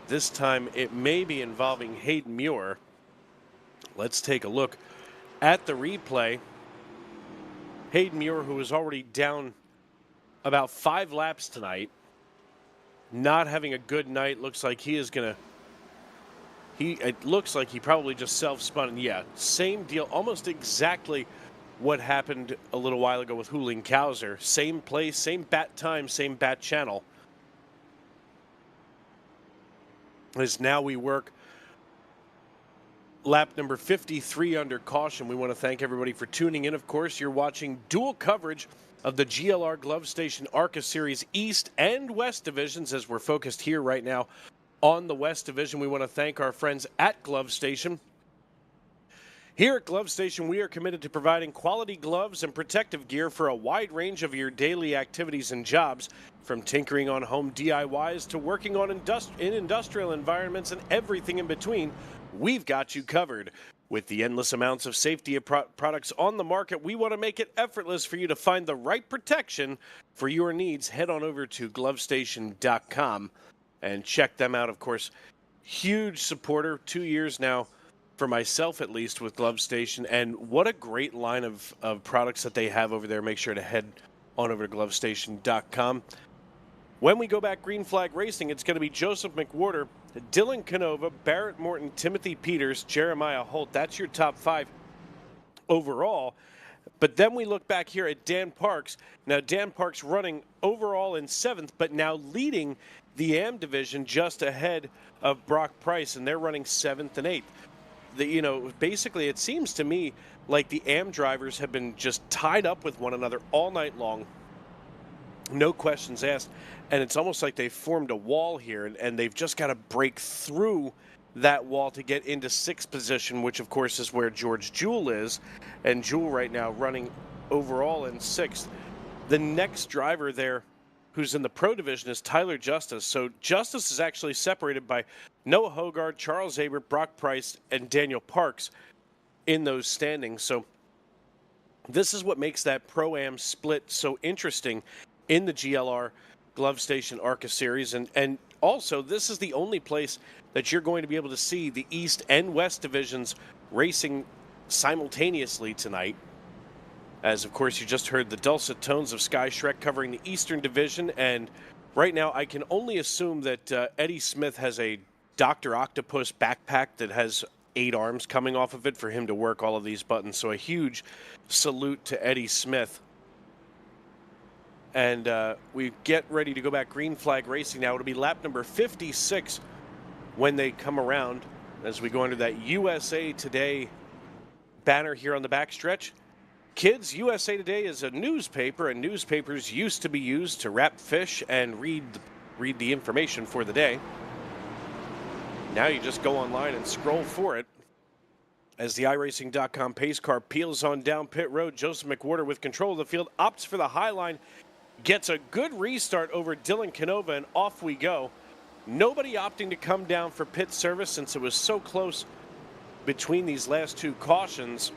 This time it may be involving Hayden Muir. Let's take a look at the replay. Hayden Muir, who was already down about 5 laps tonight, not having a good night. Looks like he is gonna. It looks like he probably just self-spun. And yeah, same deal, almost exactly what happened a little while ago with Huling Kauser. Same place, same bat time, same bat channel. As now we work lap number 53 under caution. We want to thank everybody for tuning in. Of course, you're watching dual coverage of the GLR Glove Station ARCA Series East and West Divisions, as we're focused here right now on the West Division. We want to thank our friends at Glove Station. Here at Glove Station, we are committed to providing quality gloves and protective gear for a wide range of your daily activities and jobs, from tinkering on home DIYs to working on industrial environments and everything in between. We've got you covered. With the endless amounts of safety products on the market, we want to make it effortless for you to find the right protection for your needs. Head on over to glovestation.com and check them out. Of course, huge supporter, 2 years now, for myself at least, with Glove Station. And what a great line of products that they have over there. Make sure to head on over to glovestation.com. When we go back green flag racing, it's going to be Joseph McWhorter, Dylan Canova, Barrett Morton, Timothy Peters, Jeremiah Holt. That's your top 5 overall. But then we look back here at Dan Parks. Now, Dan Parks running overall in 7th, but now leading the AM division just ahead of Brock Price, and they're running 7th and 8th. Basically, it seems to me like the AM drivers have been just tied up with one another all night long. No questions asked. And it's almost like they've formed a wall here, and they've just got to break through that wall to get into 6th position, which, of course, is where George Jewell is. And Jewell right now running overall in 6th. The next driver there who's in the pro division, is Tyler Justice. So Justice is actually separated by Noah Hogard, Charles Abert, Brock Price, and Daniel Parks in those standings. So this is what makes that Pro-Am split so interesting in the GLR Glove Station ARCA Series. And also, this is the only place that you're going to be able to see the East and West divisions racing simultaneously tonight. As, of course, you just heard the dulcet tones of Sky Shrek covering the Eastern Division. And right now, I can only assume that Eddie Smith has a Dr. Octopus backpack that has 8 arms coming off of it for him to work all of these buttons. So a huge salute to Eddie Smith. And we get ready to go back green flag racing now. It'll be lap number 56 when they come around as we go under that USA Today banner here on the backstretch. Kids, USA Today is a newspaper, and newspapers used to be used to wrap fish and read the information for the day. Now you just go online and scroll for it. As the iRacing.com pace car peels on down pit road, Joseph McWhorter with control of the field opts for the high line, gets a good restart over Dylan Canova, and off we go. Nobody opting to come down for pit service since it was so close between these last 2 cautions.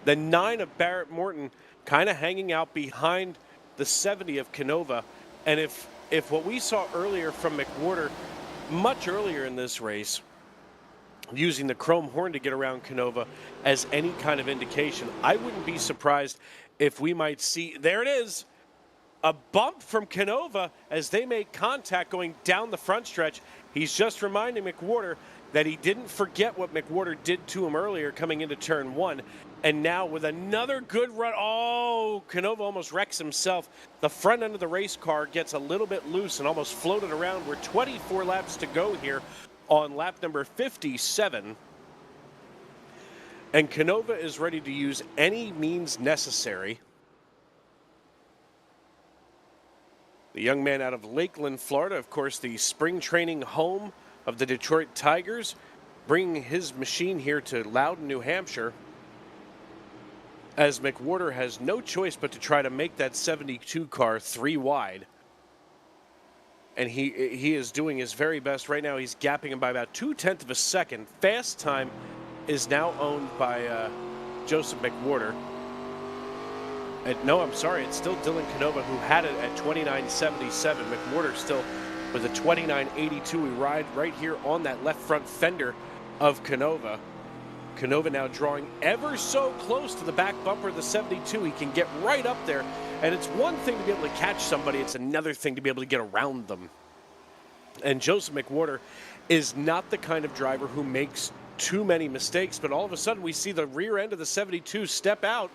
The 9 of Barrett Morton kind of hanging out behind the 70 of Canova. And if what we saw earlier from McWhorter much earlier in this race, using the chrome horn to get around Canova as any kind of indication, I wouldn't be surprised if we might see, there it is, a bump from Canova as they make contact going down the front stretch. He's just reminding McWhorter that he didn't forget what McWhorter did to him earlier coming into turn 1. And now with another good run, oh, Canova almost wrecks himself. The front end of the race car gets a little bit loose and almost floated around. We're 24 laps to go here on lap number 57. And Canova is ready to use any means necessary. The young man out of Lakeland, Florida, of course, the spring training home of the Detroit Tigers, bringing his machine here to Loudon, New Hampshire, as McWhorter has no choice but to try to make that 72 car 3 wide. And he is doing his very best. Right now, he's gapping him by about 0.2 of a second. Fast time is now owned by Joseph McWhorter. No, I'm sorry, it's still Dylan Canova who had it at 29.77. McWhorter still with a 29.82. We ride right here on that left front fender of Canova. Canova now drawing ever so close to the back bumper of the 72. He can get right up there, and it's one thing to be able to catch somebody. It's another thing to be able to get around them. And Joseph McWhorter is not the kind of driver who makes too many mistakes, but all of a sudden we see the rear end of the 72 step out.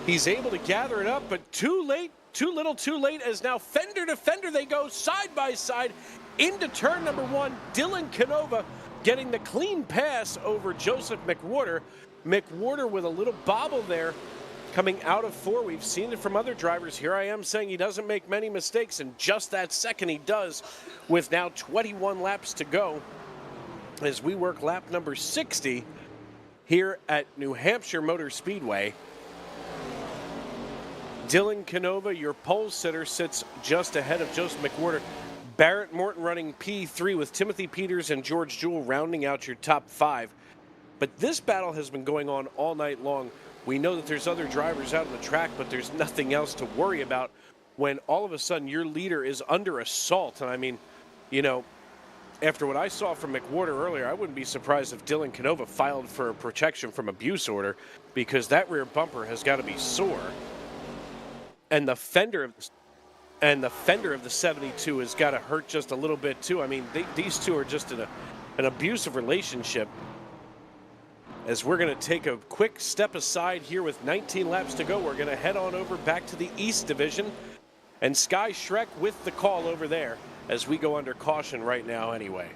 He's able to gather it up, but too late, too little too late, as now fender to fender they go side by side into turn number 1. Dylan Canova getting the clean pass over Joseph McWhorter. McWhorter with a little bobble there coming out of 4. We've seen it from other drivers. Here I am saying he doesn't make many mistakes, and just that second he does, with now 21 laps to go as we work lap number 60 here at New Hampshire Motor Speedway. Dylan Canova, your pole sitter, sits just ahead of Joseph McWhorter. Barrett Morton running P3 with Timothy Peters and George Jewell rounding out your top 5. But this battle has been going on all night long. We know that there's other drivers out on the track, but there's nothing else to worry about when all of a sudden your leader is under assault. And I mean, you know, after what I saw from McWhorter earlier, I wouldn't be surprised if Dylan Canova filed for a protection from abuse order, because that rear bumper has got to be sore. And the fender of the 72 has got to hurt just a little bit too. I mean, these two are just in an abusive relationship. As we're going to take a quick step aside here with 19 laps to go, we're going to head on over back to the East Division. And Sky Shrek with the call over there as we go under caution right now anyway.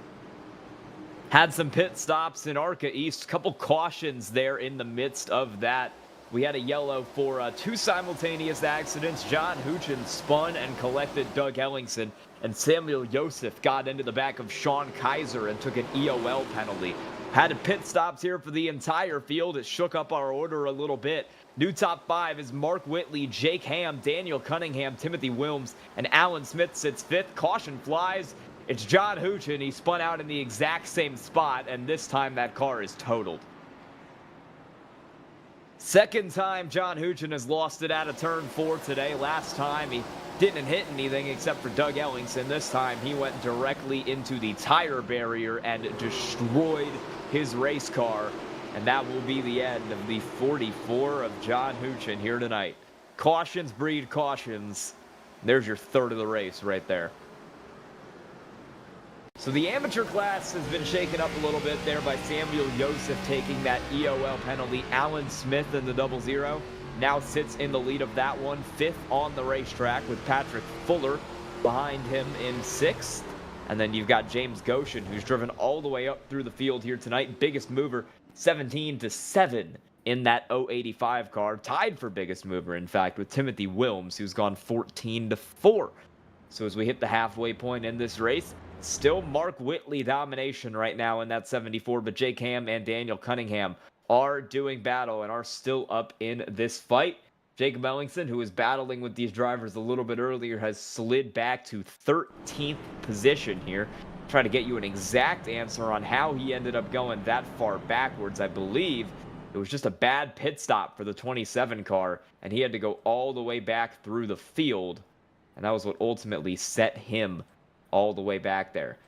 Had some pit stops in ARCA East, couple cautions there in the midst of that. We had a yellow for 2 simultaneous accidents. John Hoochin spun and collected Doug Ellingson, and Samuel Joseph got into the back of Sean Kaiser and took an EOL penalty. Had pit stops here for the entire field. It shook up our order a little bit. New top 5 is Mark Whitley, Jake Ham, Daniel Cunningham, Timothy Wilms, and Alan Smith sits 5th. Caution flies. It's John Huchin. He spun out in the exact same spot, and this time that car is totaled. Second time John Huchin has lost it out of turn 4 today. Last time he didn't hit anything except for Doug Ellingson. This time he went directly into the tire barrier and destroyed his race car. And that will be the end of the 44 of John Huchin here tonight. Cautions breed cautions. There's your third of the race right there. So the amateur class has been shaken up a little bit there by Samuel Joseph taking that EOL penalty. Alan Smith in the 00 now sits in the lead of that one, 5th on the racetrack with Patrick Fuller behind him in 6th. And then you've got James Goshen, who's driven all the way up through the field here tonight. Biggest mover, 17-7 in that 085 car. Tied for biggest mover, in fact, with Timothy Wilms, who's gone 14-4. So as we hit the halfway point in this race, still Mark Whitley domination right now in that 74, but Jake Ham and Daniel Cunningham are doing battle and are still up in this fight. Jacob Ellingson, who was battling with these drivers a little bit earlier, has slid back to 13th position here. Try to get you an exact answer on how he ended up going that far backwards. I believe it was just a bad pit stop for the 27 car, and he had to go all the way back through the field, and that was what ultimately set him all the way back there.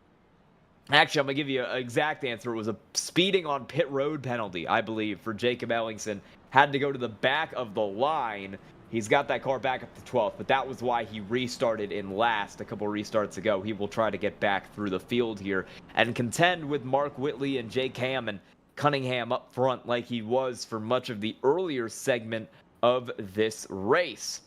Actually, I'm going to give you an exact answer. It was a speeding on pit road penalty, I believe, for Jacob Ellingson. Had to go to the back of the line. He's got that car back up to 12th, but that was why he restarted in last a couple restarts ago. He will try to get back through the field here and contend with Mark Whitley and Jake Ham and Cunningham up front like he was for much of the earlier segment of this race.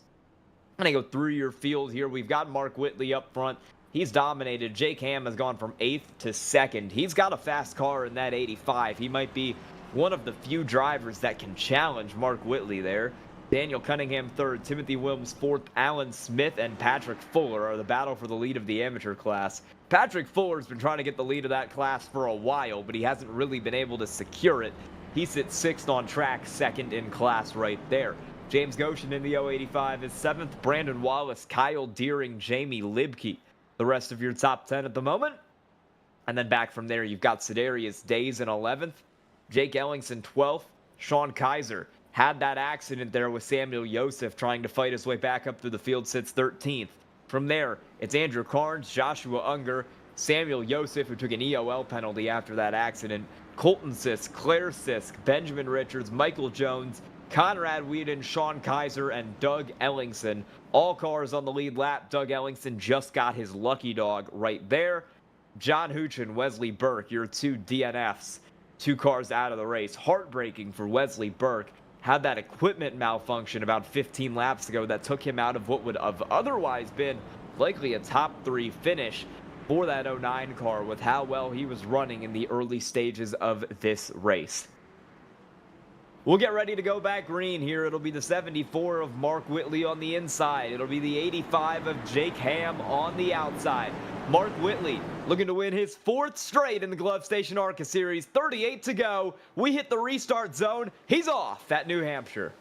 I'm going to go through your field here. We've got Mark Whitley up front. He's dominated. Jake Ham has gone from 8th to 2nd. He's got a fast car in that 85. He might be one of the few drivers that can challenge Mark Whitley there. Daniel Cunningham 3rd, Timothy Wilms 4th, Alan Smith and Patrick Fuller are the battle for the lead of the amateur class. Patrick Fuller's been trying to get the lead of that class for a while, but he hasn't really been able to secure it. He sits 6th on track, 2nd in class right there. James Goshen in the 085 is 7th. Brandon Wallace, Kyle Deering, Jamie Libke, the rest of your top 10 at the moment. And then back from there, you've got Sedarius Days in 11th. Jake Ellingson 12th. Sean Kaiser had that accident there with Samuel Joseph trying to fight his way back up through the field, sits 13th. From there, it's Andrew Carnes, Joshua Unger, Samuel Joseph, who took an EOL penalty after that accident, Colton Sisk, Claire Sisk, Benjamin Richards, Michael Jones, Conrad Whedon, Sean Kaiser, and Doug Ellingson. All cars on the lead lap. Doug Ellingson just got his lucky dog right there. John Huchin, Wesley Burke, your 2 DNFs. 2 cars out of the race. Heartbreaking for Wesley Burke. Had that equipment malfunction about 15 laps ago that took him out of what would have otherwise been likely a top 3 finish for that 09 car with how well he was running in the early stages of this race. We'll get ready to go back green here. It'll be the 74 of Mark Whitley on the inside. It'll be the 85 of Jake Ham on the outside. Mark Whitley looking to win his 4th straight in the Glove Station ARCA Series. 38 to go. We hit the restart zone. He's off at New Hampshire.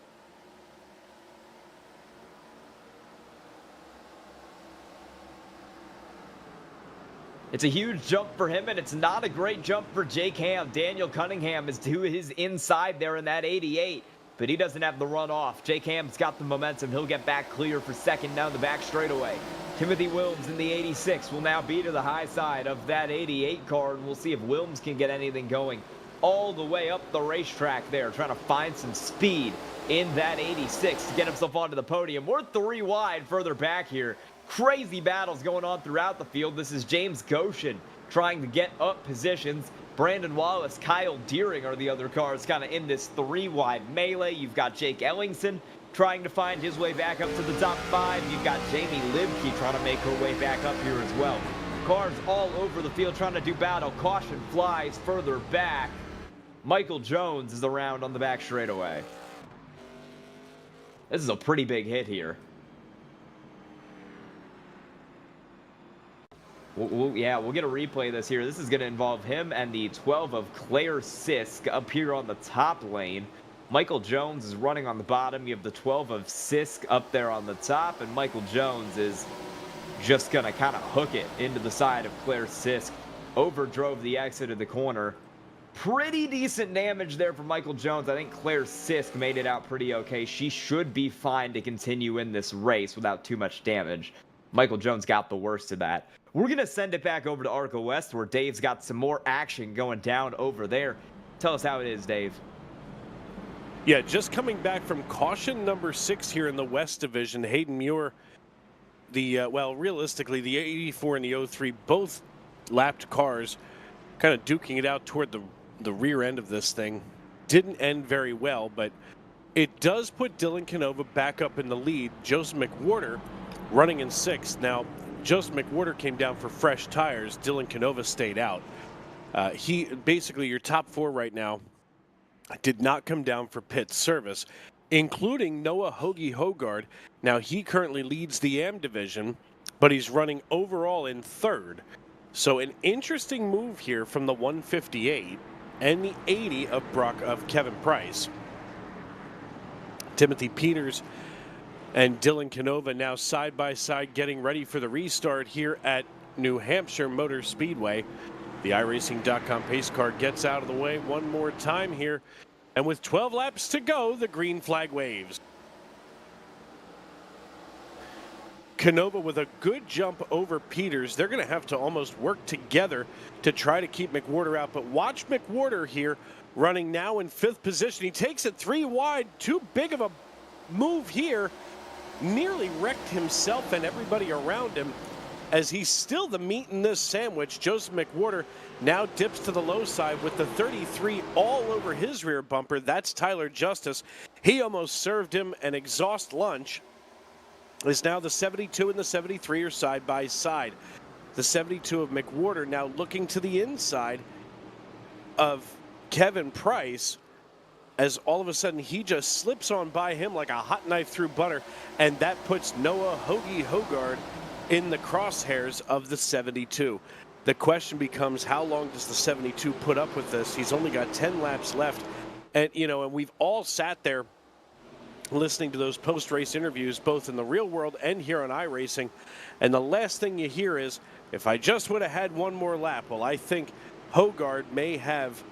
It's a huge jump for him, and it's not a great jump for Jake Ham. Daniel Cunningham is to his inside there in that 88, but he doesn't have the run off. Jake Ham's got the momentum. He'll get back clear for 2nd down the back straightaway. Timothy Wilms in the 86 will now be to the high side of that 88 car, and we'll see if Wilms can get anything going all the way up the racetrack there, trying to find some speed in that 86 to get himself onto the podium. We're 3 wide further back here. Crazy battles going on throughout the field. This is James Goshen trying to get up positions. Brandon Wallace, Kyle Deering are the other cars kind of in this 3 wide melee. You've got Jake Ellingson trying to find his way back up to the top 5. You've got Jamie Libke trying to make her way back up here as well. Cars all over the field trying to do battle. Caution flies further back. Michael Jones is around on the back straightaway. This is a pretty big hit here. Yeah, we'll get a replay of this here. This is going to involve him and the 12 of Claire Sisk up here on the top lane. Michael Jones is running on the bottom. You have the 12 of Sisk up there on the top, and Michael Jones is just going to kind of hook it into the side of Claire Sisk. Overdrove the exit of the corner. Pretty decent damage there for Michael Jones. I think Claire Sisk made it out pretty okay. She should be fine to continue in this race without too much damage. Michael Jones got the worst of that. We're going to send it back over to ARCA West, where Dave's got some more action going down over there. Tell us how it is, Dave. Yeah, just coming back from caution number 6 here in the West Division. Hayden Muir, realistically, the 84 and the 03, both lapped cars, kind of duking it out toward the rear end of this thing. Didn't end very well, but it does put Dylan Canova back up in the lead. Joseph McWhorter running in 6th. Now, Joseph McWhorter came down for fresh tires. Dylan Canova stayed out. He basically, your top 4 right now did not come down for pit service, including Noah Hoagie Hogard. Now, he currently leads the AM division, but he's running overall in 3rd. So an interesting move here from the 158 and the 80 of Kevin Price. Timothy Peters and Dylan Canova now side by side getting ready for the restart here at New Hampshire Motor Speedway. The iRacing.com pace car gets out of the way one more time here. And with 12 laps to go, the green flag waves. Canova with a good jump over Peters. They're going to have to almost work together to try to keep McWhorter out. But watch McWhorter here running now in 5th position. He takes it 3 wide. Too big of a move here. Nearly wrecked himself and everybody around him as he's still the meat in this sandwich. Joseph McWhorter now dips to the low side with the 33 all over his rear bumper. That's Tyler Justice. He almost served him an exhaust lunch. Is now the 72 and the 73 are side by side. The 72 of McWhorter now looking to the inside of Kevin Price, as all of a sudden he just slips on by him like a hot knife through butter, and that puts Noah Hoagie Hogard in the crosshairs of the 72. The question becomes, how long does the 72 put up with this? He's only got 10 laps left, and and we've all sat there listening to those post-race interviews, both in the real world and here on iRacing, and the last thing you hear is, if I just would have had one more lap. Well, I think Hogard may have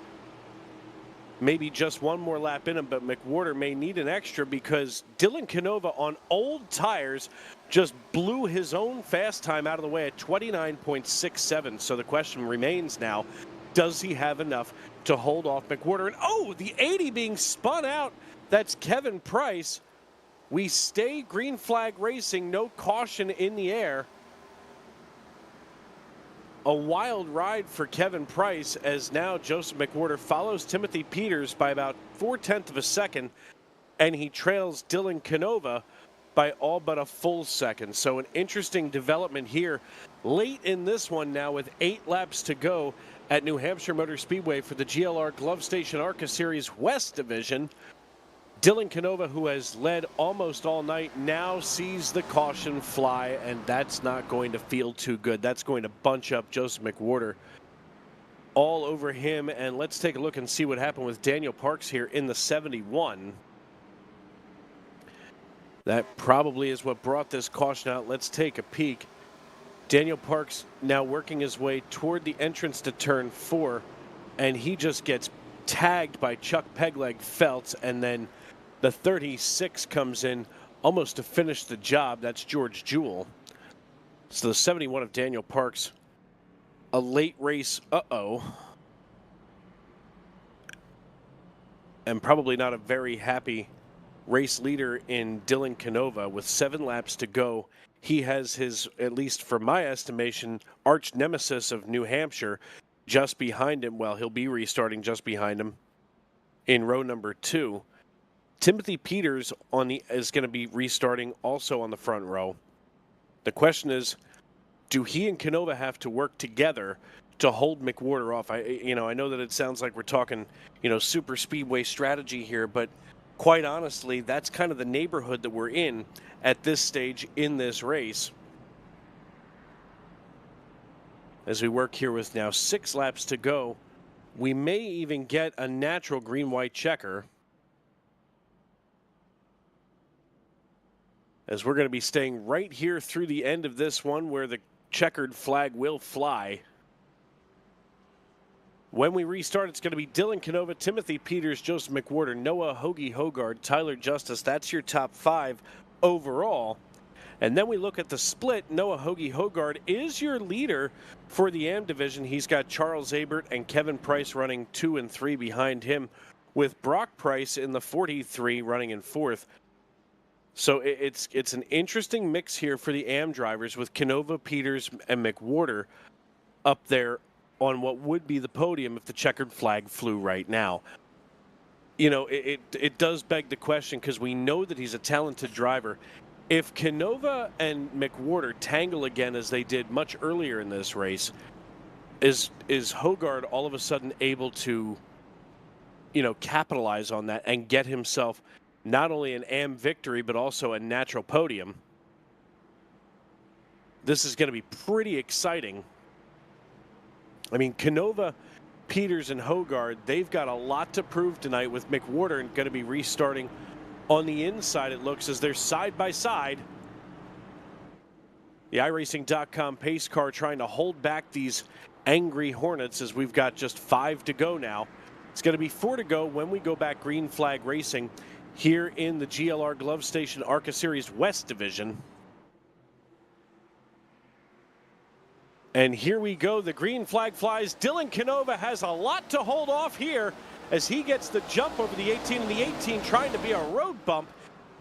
maybe just one more lap in him, but McWhorter may need an extra because Dylan Canova on old tires just blew his own fast time out of the way at 29.67. So the question remains now, does he have enough to hold off McWhorter? And oh, the 80 being spun out. That's Kevin Price. We stay green flag racing, no caution in the air. A wild ride for Kevin Price as now Joseph McWhorter follows Timothy Peters by about 0.4 of a second, and he trails Dylan Canova by all but a full second. So an interesting development here late in this one now with 8 laps to go at New Hampshire Motor Speedway for the GLR Glove Station ARCA Series West Division. Dylan Canova, who has led almost all night, now sees the caution fly, and that's not going to feel too good. That's going to bunch up Joseph McWhorter all over him. And let's take a look and see what happened with Daniel Parks here in the 71. That probably is what brought this caution out. Let's take a peek. Daniel Parks now working his way toward the entrance to turn 4, and he just gets tagged by Chuck Pegleg Feltz, and then the 36 comes in almost to finish the job. That's George Jewell. So the 71 of Daniel Parks, a late race, and probably not a very happy race leader in Dylan Canova. With 7 laps to go, he has his, at least for my estimation, arch nemesis of New Hampshire just behind him. Well, he'll be restarting just behind him in row number 2. Timothy Peters is going to be restarting also on the front row. The question is, do he and Canova have to work together to hold McWhorter off? I know that it sounds like we're talking, super speedway strategy here, but quite honestly, that's kind of the neighborhood that we're in at this stage in this race. as we work here with now 6 laps to go. We may even get a natural green-white checker, as we're going to be staying right here through the end of this one where the checkered flag will fly. When we restart, it's going to be Dylan Canova, Timothy Peters, Joseph McWhorter, Noah Hoagie Hogard, Tyler Justice. That's your top 5 overall. And then we look at the split. Noah Hoagie Hogard is your leader for the AM division. He's got Charles Abert and Kevin Price running 2 and 3 behind him, with Brock Price in the 43 running in 4th. So it's an interesting mix here for the AM drivers, with Canova, Peters, and McWhorter up there on what would be the podium if the checkered flag flew right now. You know, it does beg the question, because we know that he's a talented driver. If Canova and McWhorter tangle again as they did much earlier in this race, is Hogard all of a sudden able to, you know, capitalize on that and get himself not only an AM victory but also a natural podium? This is going to be pretty exciting. I mean, Canova, Peters, and Hogard, they've got a lot to prove tonight, with McWhorter going to be restarting on the inside. It looks as they're side by side. The iRacing.com pace car trying to hold back these angry Hornets, as we've got just 5 to go now. It's going to be 4 to go when we go back green flag racing here in the GLR Glove Station ARCA Series West Division. And here we go. The green flag flies. Dylan Canova has a lot to hold off here as he gets the jump over the 18, and the 18 trying to be a road bump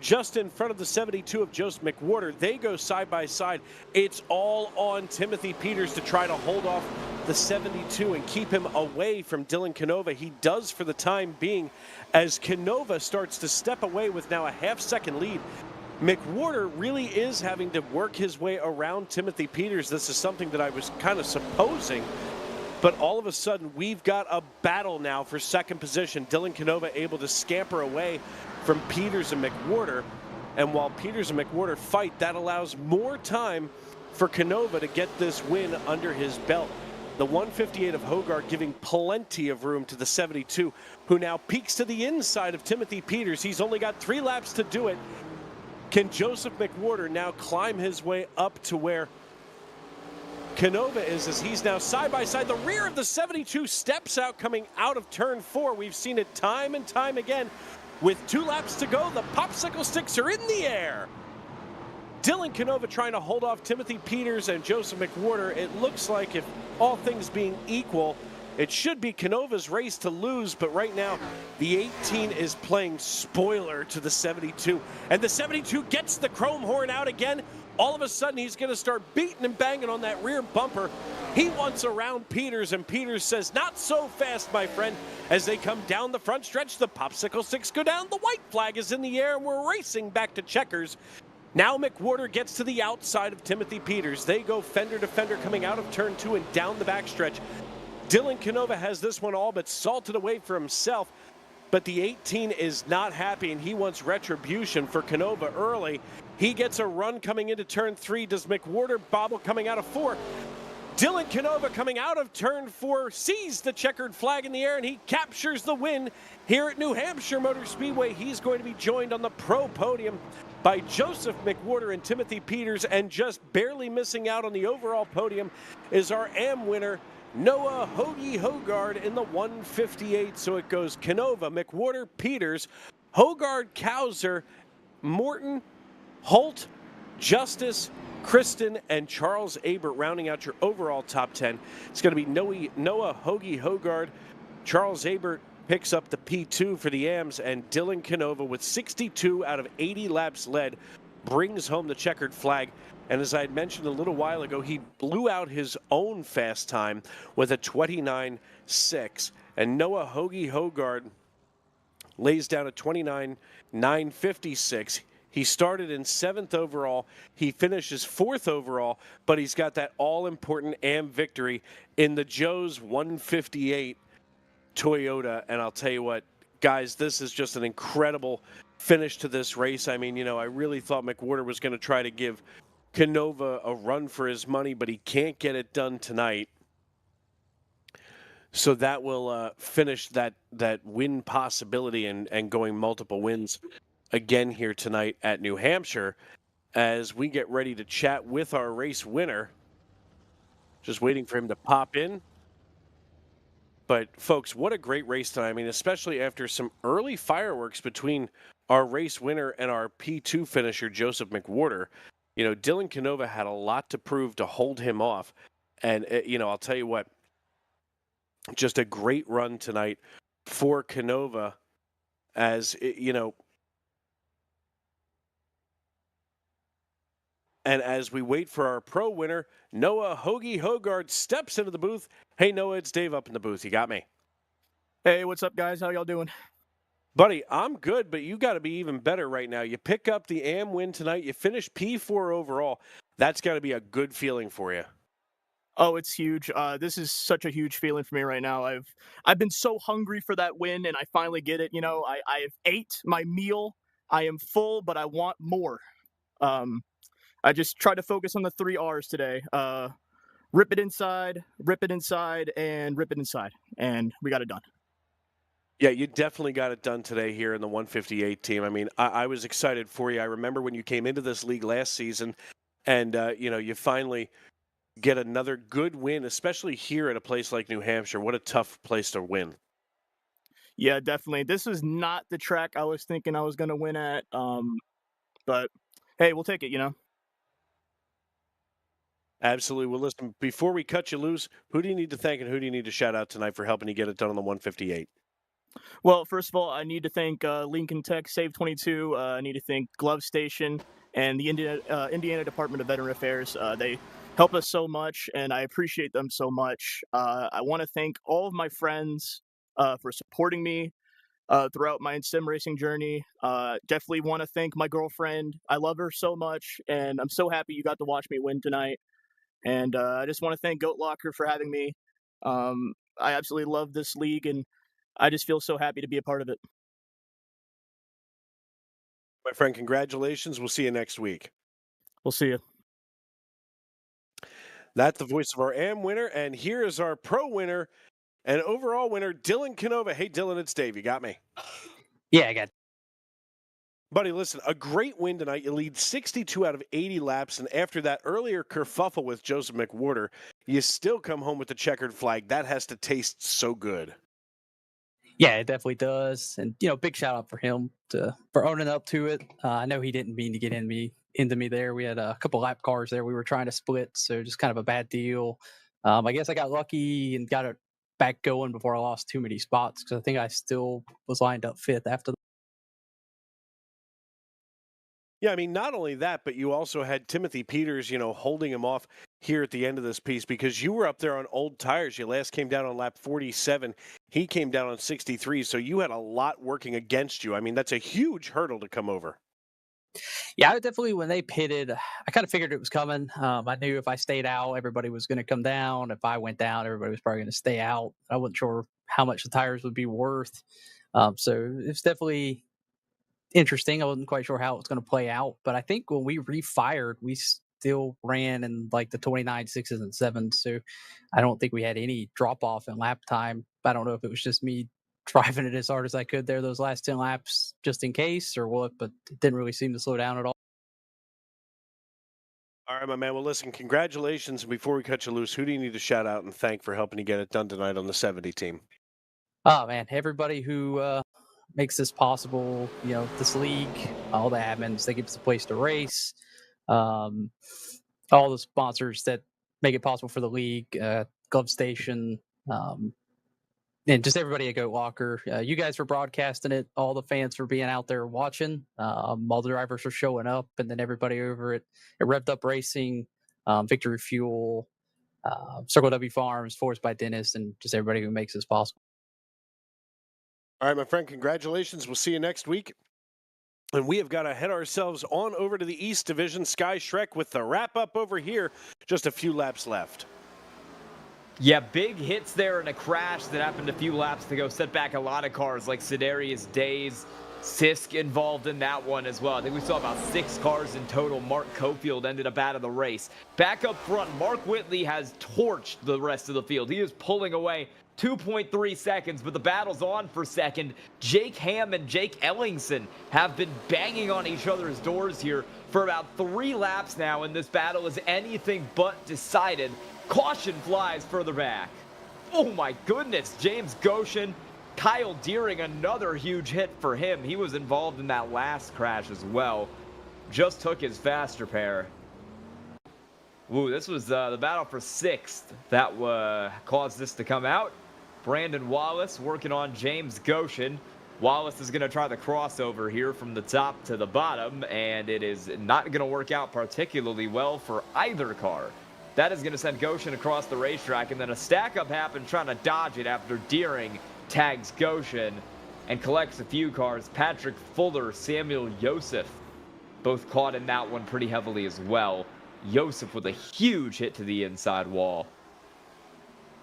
just in front of the 72 of Joseph McWhorter. They go side by side. It's all on Timothy Peters to try to hold off the 72 and keep him away from Dylan Canova. He does for the time being, as Canova starts to step away with now a half-second lead. McWhorter really is having to work his way around Timothy Peters. This is something that I was kind of supposing, but all of a sudden we've got a battle now for second position. Dylan Canova able to scamper away from Peters and McWhorter, and while Peters and McWhorter fight, that allows more time for Canova to get this win under his belt. The 158 of Hogard giving plenty of room to the 72, who now peeks to the inside of Timothy Peters. He's only got 3 laps to do it. Can Joseph McWhorter now climb his way up to where Canova is, as he's now side by side? The rear of the 72 steps out coming out of turn 4. We've seen it time and time again. With 2 laps to go, the popsicle sticks are in the air. Dylan Canova trying to hold off Timothy Peters and Joseph McWhorter. It looks like, if all things being equal, it should be Canova's race to lose, but right now the 18 is playing spoiler to the 72, and the 72 gets the chrome horn out again. All of a sudden he's going to start beating and banging on that rear bumper. He wants around Peters, and Peters says, "Not so fast, my friend." As they come down the front stretch, the popsicle sticks go down, the white flag is in the air, and we're racing back to checkers. Now McWhorter gets to the outside of Timothy Peters. They go fender to fender coming out of turn 2 and down the backstretch. Dylan Canova has this one all but salted away for himself, but the 18 is not happy, and he wants retribution for Canova early. He gets a run coming into turn 3. Does McWhorter bobble coming out of 4? Dylan Canova coming out of turn 4 sees the checkered flag in the air, and he captures the win here at New Hampshire Motor Speedway. He's going to be joined on the pro podium by Joseph McWhorter and Timothy Peters, and just barely missing out on the overall podium is our AM winner, Noah Hoagie Hogard, in the 158. So it goes Canova, McWhorter, Peters, Hogard, Kauser, Morton, Holt, Justice, Kristen, and Charles Abert rounding out your overall top 10. It's going to be Noah Hoagie Hogard. Charles Abert picks up the P2 for the AMs, and Dylan Canova, with 62 out of 80 laps led, brings home the checkered flag. And as I had mentioned a little while ago, he blew out his own fast time with a 29.6. And Noah Hoagie Hogard lays down a 29.956. He started in 7th overall. He finishes 4th overall, but he's got that all-important AM victory in the Joe's 158 Toyota. And I'll tell you what, guys, this is just an incredible finish to this race. I mean, you know, I really thought McWhorter was going to try to give Canova a run for his money, but he can't get it done tonight. So that will finish that win possibility and going multiple wins again here tonight at New Hampshire as we get ready to chat with our race winner. Just waiting for him to pop in. But, folks, what a great race tonight. I mean, especially after some early fireworks between our race winner and our P2 finisher, Joseph McWhorter. You know, Dylan Canova had a lot to prove to hold him off. And, I'll tell you what, just a great run tonight for Canova as, and as we wait for our pro winner, Noah Hoagie Hogard steps into the booth. Hey, Noah, it's Dave up in the booth. You got me? Hey, what's up, guys? How y'all doing? Buddy, I'm good, but you got to be even better right now. You pick up the AM win tonight. You finish P4 overall. That's got to be a good feeling for you. Oh, it's huge. This is such a huge feeling for me right now. I've been so hungry for that win, and I finally get it. I have ate my meal. I am full, but I want more. I just try to focus on the 3 R's today. Rip it inside, and rip it inside. And we got it done. Yeah, you definitely got it done today here in the 158 team. I mean, I was excited for you. I remember when you came into this league last season and, you finally get another good win, especially here at a place like New Hampshire. What a tough place to win. Yeah, definitely. This is not the track I was thinking I was going to win at. But, hey, we'll take it, Absolutely. Well, listen, before we cut you loose, who do you need to thank and who do you need to shout out tonight for helping you get it done on the 158? Well, first of all, I need to thank Lincoln Tech Save 22. I need to thank Glove Station and the Indiana Department of Veteran Affairs. They help us so much, and I appreciate them so much. I want to thank all of my friends for supporting me throughout my sim racing journey. Definitely want to thank my girlfriend. I love her so much, and I'm so happy you got to watch me win tonight. And I just want to thank Goat Locker for having me. I absolutely love this league, and I just feel so happy to be a part of it. My friend, congratulations. We'll see you next week. We'll see you. That's the voice of our AM winner, and here is our pro winner and overall winner, Dylan Canova. Hey, Dylan, it's Dave. You got me? Yeah, I got. Buddy, listen, a great win tonight. You lead 62 out of 80 laps, and after that earlier kerfuffle with Joseph McWhorter, you still come home with the checkered flag. That has to taste so good. Yeah, it definitely does. And, big shout out for him for owning up to it. I know he didn't mean to get into me there. We had a couple lap cars there we were trying to split, so just kind of a bad deal. I guess I got lucky and got it back going before I lost too many spots because I think I still was lined up 5th after. Yeah, I mean, not only that, but you also had Timothy Peters, holding him off here at the end of this piece because you were up there on old tires. You last came down on lap 47. He came down on 63, so you had a lot working against you. I mean, that's a huge hurdle to come over. Yeah, I definitely, when they pitted, I kind of figured it was coming. I knew if I stayed out, everybody was going to come down. If I went down, everybody was probably going to stay out. I wasn't sure how much the tires would be worth. So it's definitely interesting. I wasn't quite sure how it was going to play out, but I think when we refired, we still ran in like the 29 6s and 7s. So I don't think we had any drop off in lap time. I don't know if it was just me driving it as hard as I could there those last 10 laps just in case or what, but it didn't really seem to slow down at all. All right, my man. Well, listen, congratulations. And before we cut you loose, who do you need to shout out and thank for helping you get it done tonight on the 70 team? Oh, man, everybody who makes this possible, this league, all the admins, they give us a place to race, all the sponsors that make it possible for the league, Glove Station, and just everybody at Goat Locker. You guys for broadcasting it, all the fans for being out there watching, all the drivers for showing up, and then everybody over at Revved Up Racing, Victory Fuel, Circle W Farms, Forced by Dennis, and just everybody who makes this possible. All right, my friend, congratulations. We'll see you next week. And we have got to head ourselves on over to the East Division. Sky Shrek with the wrap-up over here. Just a few laps left. Yeah, big hits there and a crash that happened a few laps ago set back a lot of cars like Sidarius Days. Sisk involved in that one as well. I think we saw about 6 cars in total. Mark Cofield ended up out of the race. Back up front, Mark Whitley has torched the rest of the field. He is pulling away 2.3 seconds, but the battle's on for second. Jake Ham and Jake Ellingson have been banging on each other's doors here for about 3 laps now, and this battle is anything but decided. Caution flies further back. Oh my goodness, James Goshen. Kyle Deering, another huge hit for him. He was involved in that last crash as well. Just took his faster pair. Ooh, this was the battle for 6th that caused this to come out. Brandon Wallace working on James Goshen. Wallace is going to try the crossover here from the top to the bottom, and it is not going to work out particularly well for either car. That is going to send Goshen across the racetrack, and then a stack-up happened trying to dodge it after Deering tags Goshen and collects a few cars. Patrick Fuller, Samuel Yosef, both caught in that one pretty heavily as well. Yosef with a huge hit to the inside wall.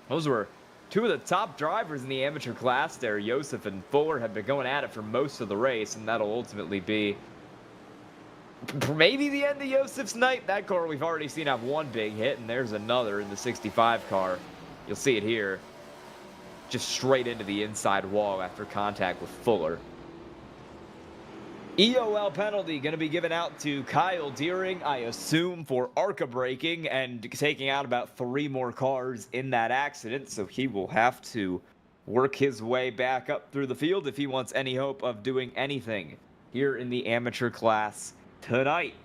Those were 2 of the top drivers in the amateur class there. Yosef and Fuller have been going at it for most of the race, and that'll ultimately be maybe the end of Yosef's night. That car we've already seen have 1 big hit, and there's another in the 65 car. You'll see it here. Just straight into the inside wall after contact with Fuller. EOL penalty going to be given out to Kyle Deering, I assume, for ARCA braking and taking out about 3 more cars in that accident. So he will have to work his way back up through the field if he wants any hope of doing anything here in the amateur class tonight.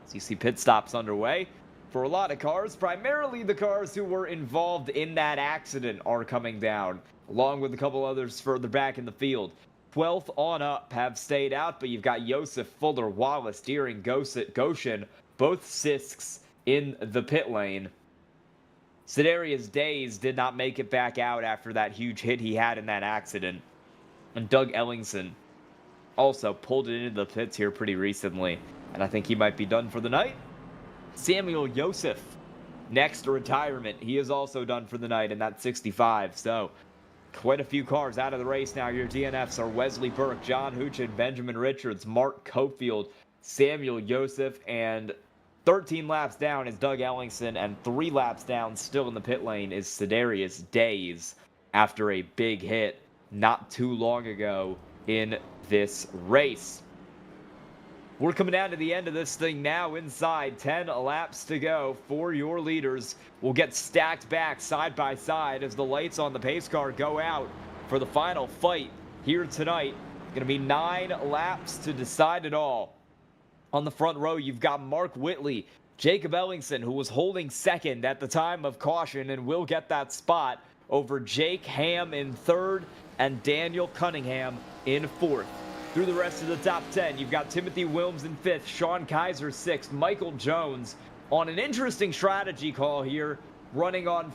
So you see pit stops underway for a lot of cars. Primarily the cars who were involved in that accident are coming down, along with a couple others further back in the field. 12th on up have stayed out, but you've got Yosef, Fuller, Wallace, Deering, Goshen, both Sisks in the pit lane. Sedarius Days did not make it back out after that huge hit he had in that accident. And Doug Ellingson also pulled it into the pits here pretty recently, and I think he might be done for the night. Samuel Yosef, next to retirement. He is also done for the night in that 65. So, quite a few cars out of the race now. Your DNFs are Wesley Burke, John Huchin, Benjamin Richards, Mark Cofield, Samuel Yosef, and 13 laps down is Doug Ellingson, and 3 laps down still in the pit lane is Sedarius Days after a big hit not too long ago in this race. We're coming down to the end of this thing now inside. 10 laps to go for your leaders. We'll get stacked back side by side as the lights on the pace car go out for the final fight here tonight. Going to be 9 laps to decide it all. On the front row, you've got Mark Whitley, Jacob Ellingson, who was holding second at the time of caution and will get that spot over Jake Ham in third and Daniel Cunningham in fourth. Through the rest of the top 10, you've got Timothy Wilms in 5th, Sean Kaiser 6th, Michael Jones on an interesting strategy call here, running on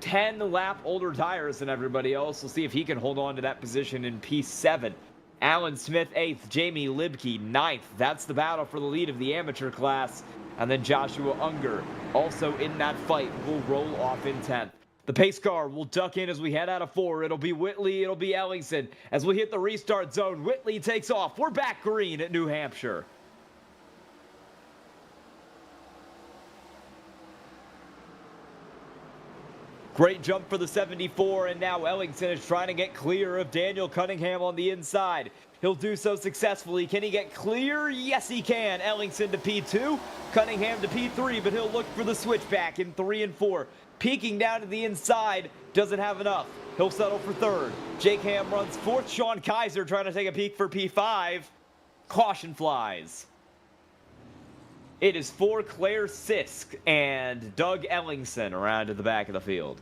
10 lap older tires than everybody else. We'll see if he can hold on to that position in P7. Alan Smith 8th, Jamie Libke 9th. That's the battle for the lead of the amateur class. And then Joshua Unger, also in that fight, will roll off in 10th. The pace car will duck in as we head out of 4. It'll be Whitley, it'll be Ellingson. As we hit the restart zone, Whitley takes off. We're back green at New Hampshire. Great jump for the 74, and now Ellingson is trying to get clear of Daniel Cunningham on the inside. He'll do so successfully. Can he get clear? Yes, he can. Ellingson to P2, Cunningham to P3, but he'll look for the switchback in 3 and 4. Peeking down to the inside, doesn't have enough. He'll settle for 3rd. Jake Ham runs 4th. Sean Kaiser trying to take a peek for P5. Caution flies. It is for Claire Sisk and Doug Ellingson around to the back of the field.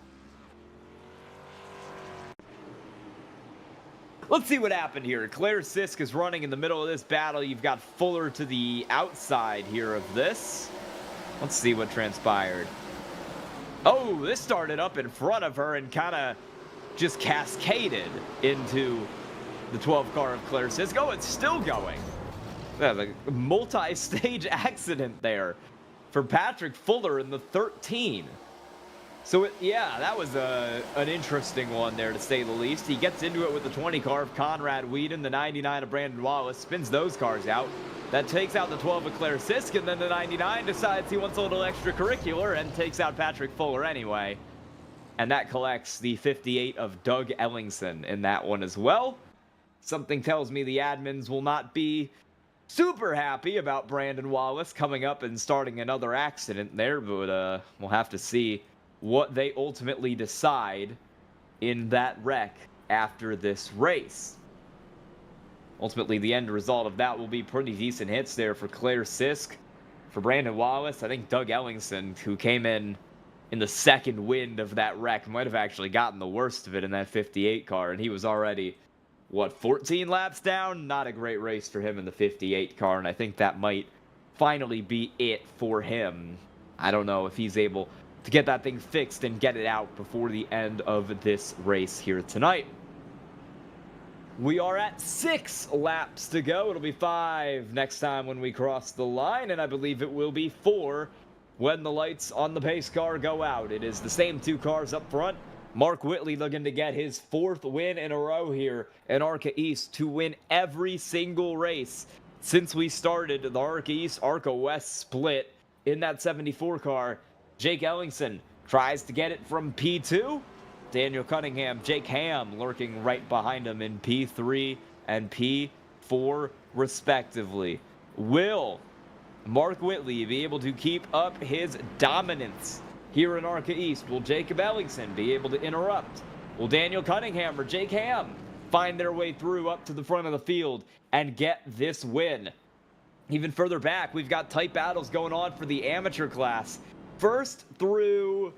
Let's see what happened here. Claire Sisk is running in the middle of this battle. You've got Fuller to the outside here of this. Let's see what transpired. Oh, this started up in front of her and kind of just cascaded into the 12 car of Claire Sisk. Oh, it's still going. Yeah, a multi-stage accident there for Patrick Fuller in the 13. So, yeah, that was an interesting one there, to say the least. He gets into it with the 20 car of Conrad Whedon, the 99 of Brandon Wallace, spins those cars out. That takes out the 12 of Claire Sisk, and then the 99 decides he wants a little extracurricular and takes out Patrick Fuller anyway. And that collects the 58 of Doug Ellingson in that one as well. Something tells me the admins will not be super happy about Brandon Wallace coming up and starting another accident there, but we'll have to see what they ultimately decide in that wreck after this race. Ultimately, the end result of that will be pretty decent hits there for Claire Sisk. For Brandon Wallace, I think Doug Ellingson, who came in the second wind of that wreck, might have actually gotten the worst of it in that 58 car, and he was already, 14 laps down? Not a great race for him in the 58 car, and I think that might finally be it for him. I don't know if he's able to get that thing fixed and get it out before the end of this race here tonight. We are at 6 laps to go. It'll be 5 next time when we cross the line, and I believe it will be 4 when the lights on the pace car go out. It is the same 2 cars up front. Mark Whitley looking to get his 4th win in a row here in ARCA East, to win every single race since we started the ARCA East, ARCA West split in that 74 car. Jake Ellingson tries to get it from P2. Daniel Cunningham, Jake Ham lurking right behind him in P3 and P4 respectively. Will Mark Whitley be able to keep up his dominance here in ARCA East? Will Jacob Ellingson be able to interrupt? Will Daniel Cunningham or Jake Ham find their way through up to the front of the field and get this win? Even further back, we've got tight battles going on for the amateur class. 1st through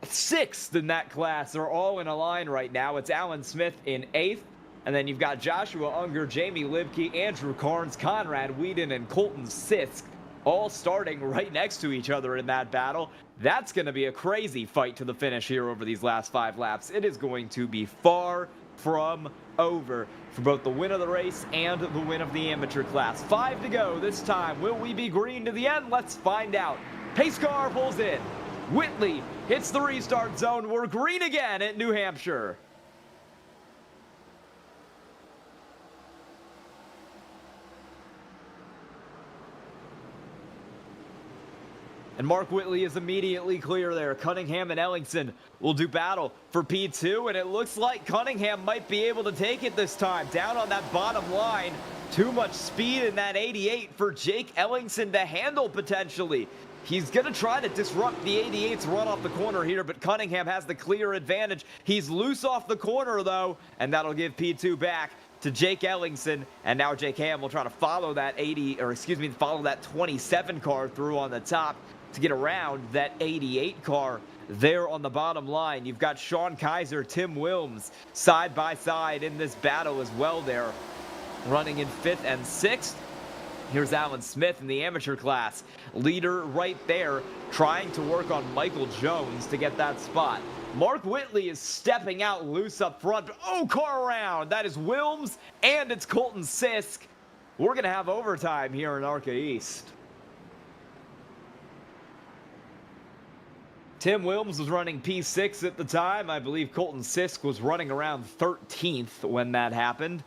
6th in that class are all in a line right now. It's Alan Smith in 8th, and then you've got Joshua Unger, Jamie Libke, Andrew Carnes, Conrad Whedon, and Colton Sisk all starting right next to each other in that battle. That's going to be a crazy fight to the finish here over these last 5 laps. It is going to be far from over for both the win of the race and the win of the amateur class. 5 to go this time. Will we be green to the end? Let's find out. Pace car pulls in. Whitley hits the restart zone. We're green again at New Hampshire. And Mark Whitley is immediately clear there. Cunningham and Ellingson will do battle for P2, and it looks like Cunningham might be able to take it this time. Down on that bottom line. Too much speed in that 88 for Jake Ellingson to handle potentially. He's going to try to disrupt the 88's run off the corner here, but Cunningham has the clear advantage. He's loose off the corner, though, and that'll give P2 back to Jake Ellingson. And now Jake Ham will try to follow that follow that 27 car through on the top to get around that 88 car there on the bottom line. You've got Sean Kaiser, Tim Wilms side by side in this battle as well there, running in 5th and 6th. Here's Alan Smith in the amateur class. Leader right there, trying to work on Michael Jones to get that spot. Mark Whitley is stepping out loose up front. Oh, car around. That is Wilms, and it's Colton Sisk. We're going to have overtime here in ARCA East. Tim Wilms was running P6 at the time. I believe Colton Sisk was running around 13th when that happened.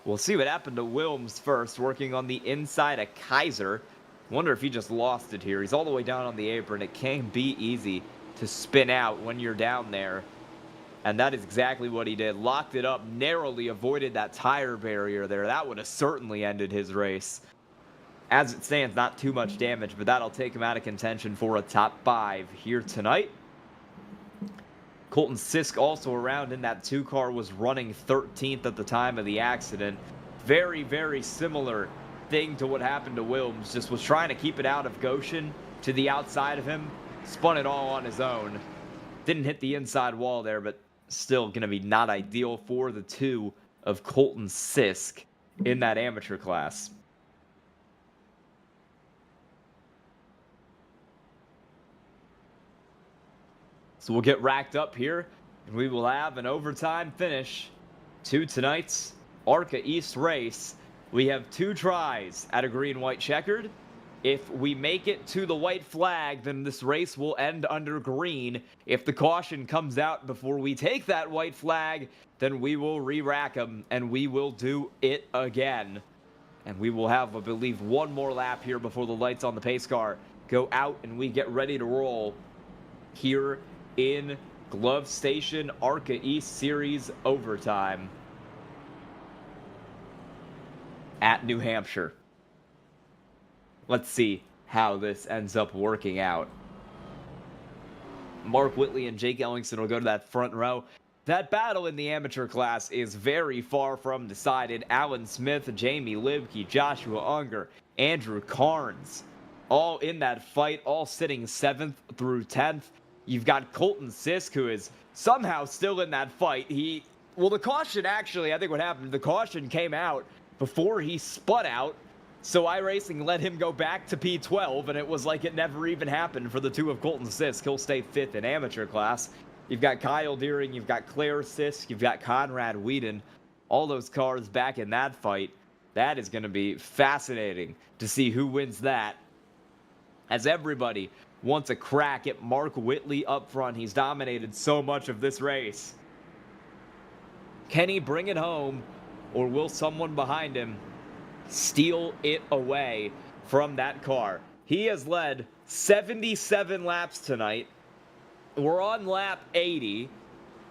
We'll see what happened to Wilms first, working on the inside of Kaiser. Wonder if he just lost it here. He's all the way down on the apron. It can be easy to spin out when you're down there. And that is exactly what he did. Locked it up, narrowly avoided that tire barrier there. That would have certainly ended his race. As it stands, not too much damage, but that'll take him out of contention for a top 5 here tonight. Colton Sisk also around in that 2 car was running 13th at the time of the accident. Very, very similar thing to what happened to Wilms. Just was trying to keep it out of Goshen to the outside of him. Spun it all on his own. Didn't hit the inside wall there, but still going to be not ideal for the 2 of Colton Sisk in that amateur class. So we'll get racked up here, and we will have an overtime finish to tonight's ARCA East race. We have 2 tries at a green-white checkered, If we make it to the white flag, then this race will end under green. If the caution comes out before we take that white flag, then we will re-rack them, and we will do it again. And we will have, I believe, one more lap here before the lights on the pace car go out and we get ready to roll here in Glove Station ARCA East Series overtime at New Hampshire. Let's see how this ends up working out. Mark Whitley and Jake Ellingson will go to that front row. That battle in the amateur class is very far from decided. Alan Smith, Jamie Libke, Joshua Unger, Andrew Carnes, all in that fight, all sitting 7th through 10th. You've got Colton Sisk, who is somehow still in that fight. Well, the caution actually, I think what happened, the caution came out before he spun out. So iRacing let him go back to P12, and it was like it never even happened for the two of Colton Sisk. He'll stay 5th in amateur class. You've got Kyle Deering, you've got Claire Sisk, you've got Conrad Whedon. All those cars back in that fight. That is going to be fascinating to see who wins that. As everybody wants a crack at Mark Whitley up front. He's dominated so much of this race. Can he bring it home, or will someone behind him steal it away from that car? He has led 77 laps tonight. We're on lap 80,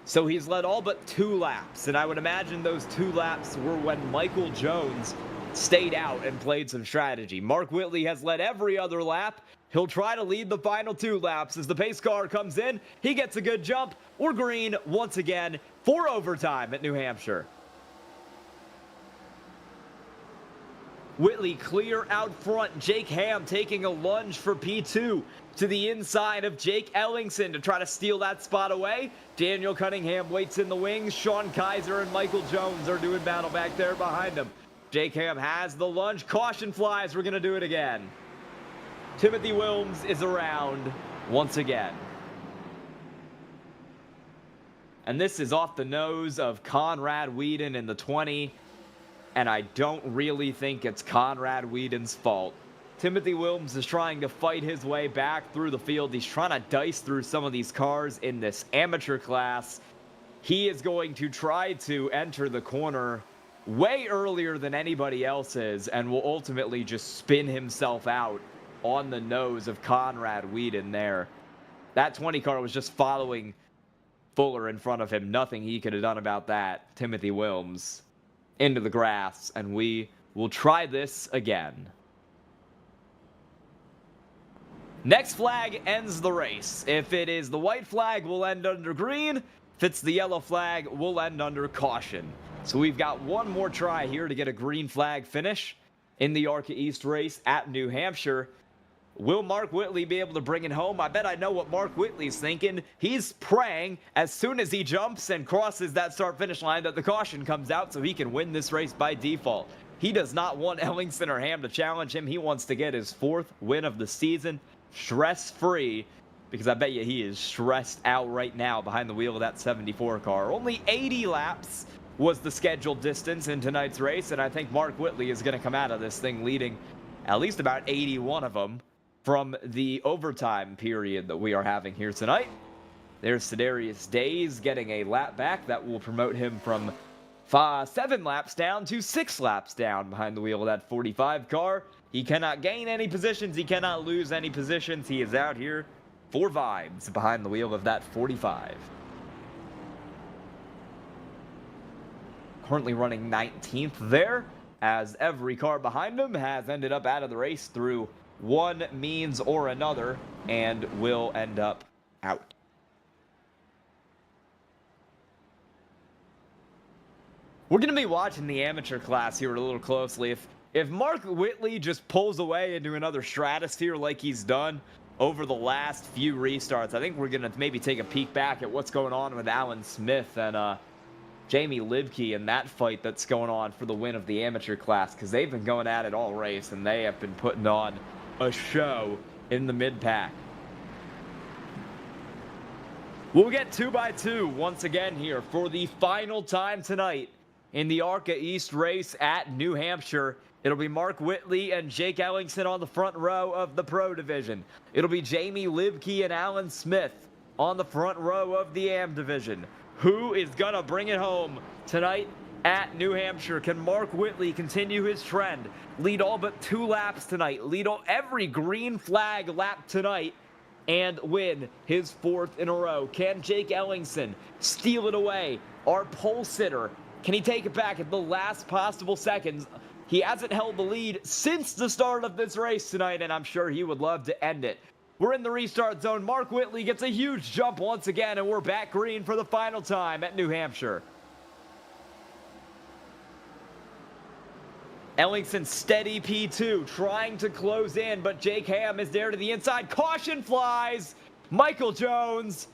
so he's led all but 2 laps, and I would imagine those 2 laps were when Michael Jones stayed out and played some strategy. Mark Whitley has led every other lap. He'll try to lead the final 2 laps. As the pace car comes in, he gets a good jump. We're green once again for overtime at New Hampshire. Whitley clear out front. Jake Ham taking a lunge for P2 to the inside of Jake Ellingson to try to steal that spot away. Daniel Cunningham waits in the wings. Sean Kaiser and Michael Jones are doing battle back there behind him. Jake Ham has the lunge. Caution flies. We're going to do it again. Timothy Wilms is around once again. And this is off the nose of Conrad Whedon in the 20. And I don't really think it's Conrad Whedon's fault. Timothy Wilms is trying to fight his way back through the field. He's trying to dice through some of these cars in this amateur class. He is going to try to enter the corner way earlier than anybody else is, and will ultimately just spin himself out on the nose of Conrad Whedon there. That 20 car was just following Fuller in front of him. Nothing he could have done about that. Timothy Wilms into the grass, and we will try this again. Next flag ends the race. If it is the white flag, we'll end under green. If it's the yellow flag, we'll end under caution. So we've got one more try here to get a green flag finish in the ARCA East race at New Hampshire. Will Mark Whitley be able to bring it home? I bet I know what Mark Whitley's thinking. He's praying as soon as he jumps and crosses that start-finish line that the caution comes out so he can win this race by default. He does not want Ellingson or Ham to challenge him. He wants to get his 4th win of the season stress-free, because I bet you he is stressed out right now behind the wheel of that 74 car. Only 80 laps was the scheduled distance in tonight's race, and I think Mark Whitley is going to come out of this thing leading at least about 81 of them from the overtime period that we are having here tonight. There's Sedarius Days getting a lap back. That will promote him from 7 laps down to 6 laps down behind the wheel of that 45 car. He cannot gain any positions. He cannot lose any positions. He is out here for vibes behind the wheel of that 45. Currently running 19th there, as every car behind him has ended up out of the race through one means or another, and will end up out. We're going to be watching the amateur class here a little closely. If Mark Whitley just pulls away into another stratosphere like he's done over the last few restarts, I think we're going to maybe take a peek back at what's going on with Alan Smith and Jamie Libke in that fight that's going on for the win of the amateur class, because they've been going at it all race, and they have been putting on a show in the mid-pack. We'll get 2x2 once again here for the final time tonight in the ARCA East race at New Hampshire. It'll be Mark Whitley and Jake Ellingson on the front row of the Pro Division. It'll be Jamie Libke and Alan Smith on the front row of the AM Division. Who is going to bring it home tonight at New Hampshire? Can Mark Whitley continue his trend, lead all but 2 laps tonight, lead every green flag lap tonight, and win his 4th in a row? Can Jake Ellingson steal it away? Our pole sitter, can he take it back at the last possible seconds? He hasn't held the lead since the start of this race tonight, and I'm sure he would love to end it. We're in the restart zone. Mark Whitley gets a huge jump once again, and we're back green for the final time at New Hampshire. Ellingson steady P2, trying to close in, but Jake Ham is there to the inside. Caution flies. Michael Jones.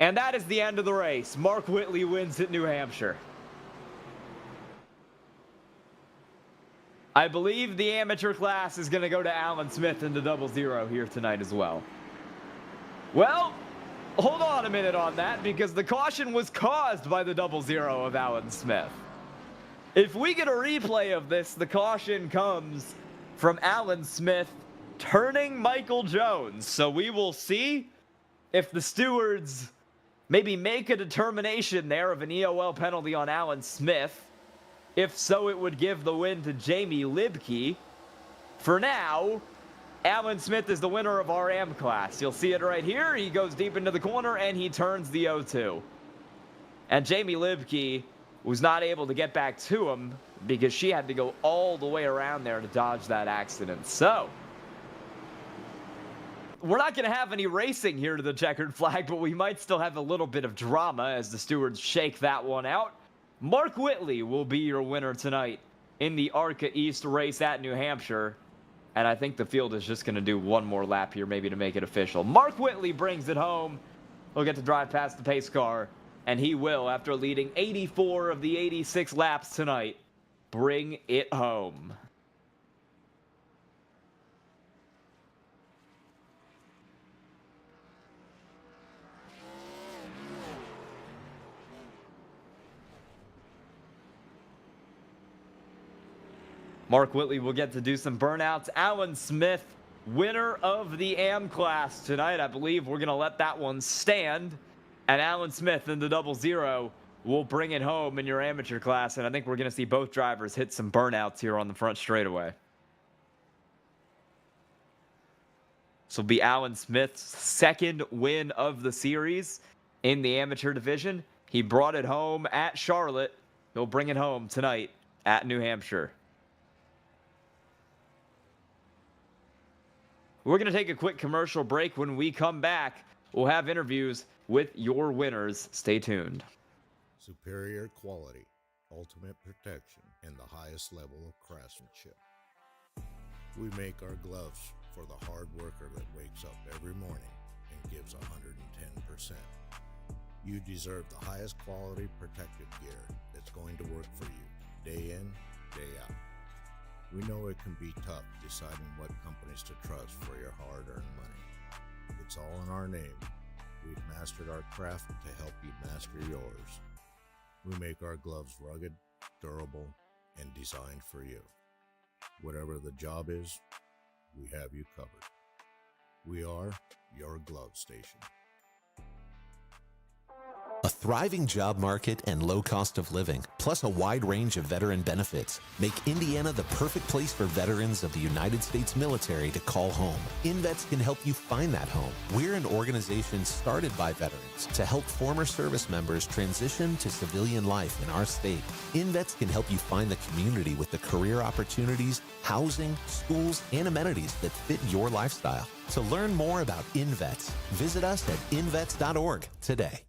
And that is the end of the race. Mark Whitley wins at New Hampshire. I believe the amateur class is going to go to Alan Smith in the 00 here tonight as well. Well, hold on a minute on that, because the caution was caused by the 00 of Alan Smith. If we get a replay of this, the caution comes from Alan Smith turning Michael Jones. So we will see if the stewards maybe make a determination there of an EOL penalty on Alan Smith. If so, it would give the win to Jamie Libke. For now, Alan Smith is the winner of our AM class. You'll see it right here. He goes deep into the corner and he turns the 0-2. And Jamie Libke was not able to get back to him because she had to go all the way around there to dodge that accident. So, we're not going to have any racing here to the checkered flag, but we might still have a little bit of drama as the stewards shake that one out. Mark Whitley will be your winner tonight in the ARCA East race at New Hampshire. And I think the field is just going to do one more lap here maybe to make it official. Mark Whitley brings it home. He'll get to drive past the pace car. And he will, after leading 84 of the 86 laps tonight, bring it home. Mark Whitley will get to do some burnouts. Alan Smith, winner of the AM class tonight. I believe we're going to let that one stand. And Alan Smith in the 00 will bring it home in your amateur class. And I think we're going to see both drivers hit some burnouts here on the front straightaway. This will be Alan Smith's second win of the series in the amateur division. He brought it home at Charlotte. He'll bring it home tonight at New Hampshire. We're going to take a quick commercial break. When we come back, we'll have interviews with your winners. Stay tuned. Superior quality, ultimate protection, and the highest level of craftsmanship. We make our gloves for the hard worker that wakes up every morning and gives 110%. You deserve the highest quality protective gear that's going to work for you day in, day out. We know it can be tough deciding what companies to trust for your hard-earned money. It's all in our name. We've mastered our craft to help you master yours. We make our gloves rugged, durable, and designed for you. Whatever the job is, we have you covered. We are your glove station. A thriving job market and low cost of living, plus a wide range of veteran benefits, make Indiana the perfect place for veterans of the United States military to call home. InVets can help you find that home. We're an organization started by veterans to help former service members transition to civilian life in our state. InVets can help you find the community with the career opportunities, housing, schools, and amenities that fit your lifestyle. To learn more about InVets, visit us at invets.org today.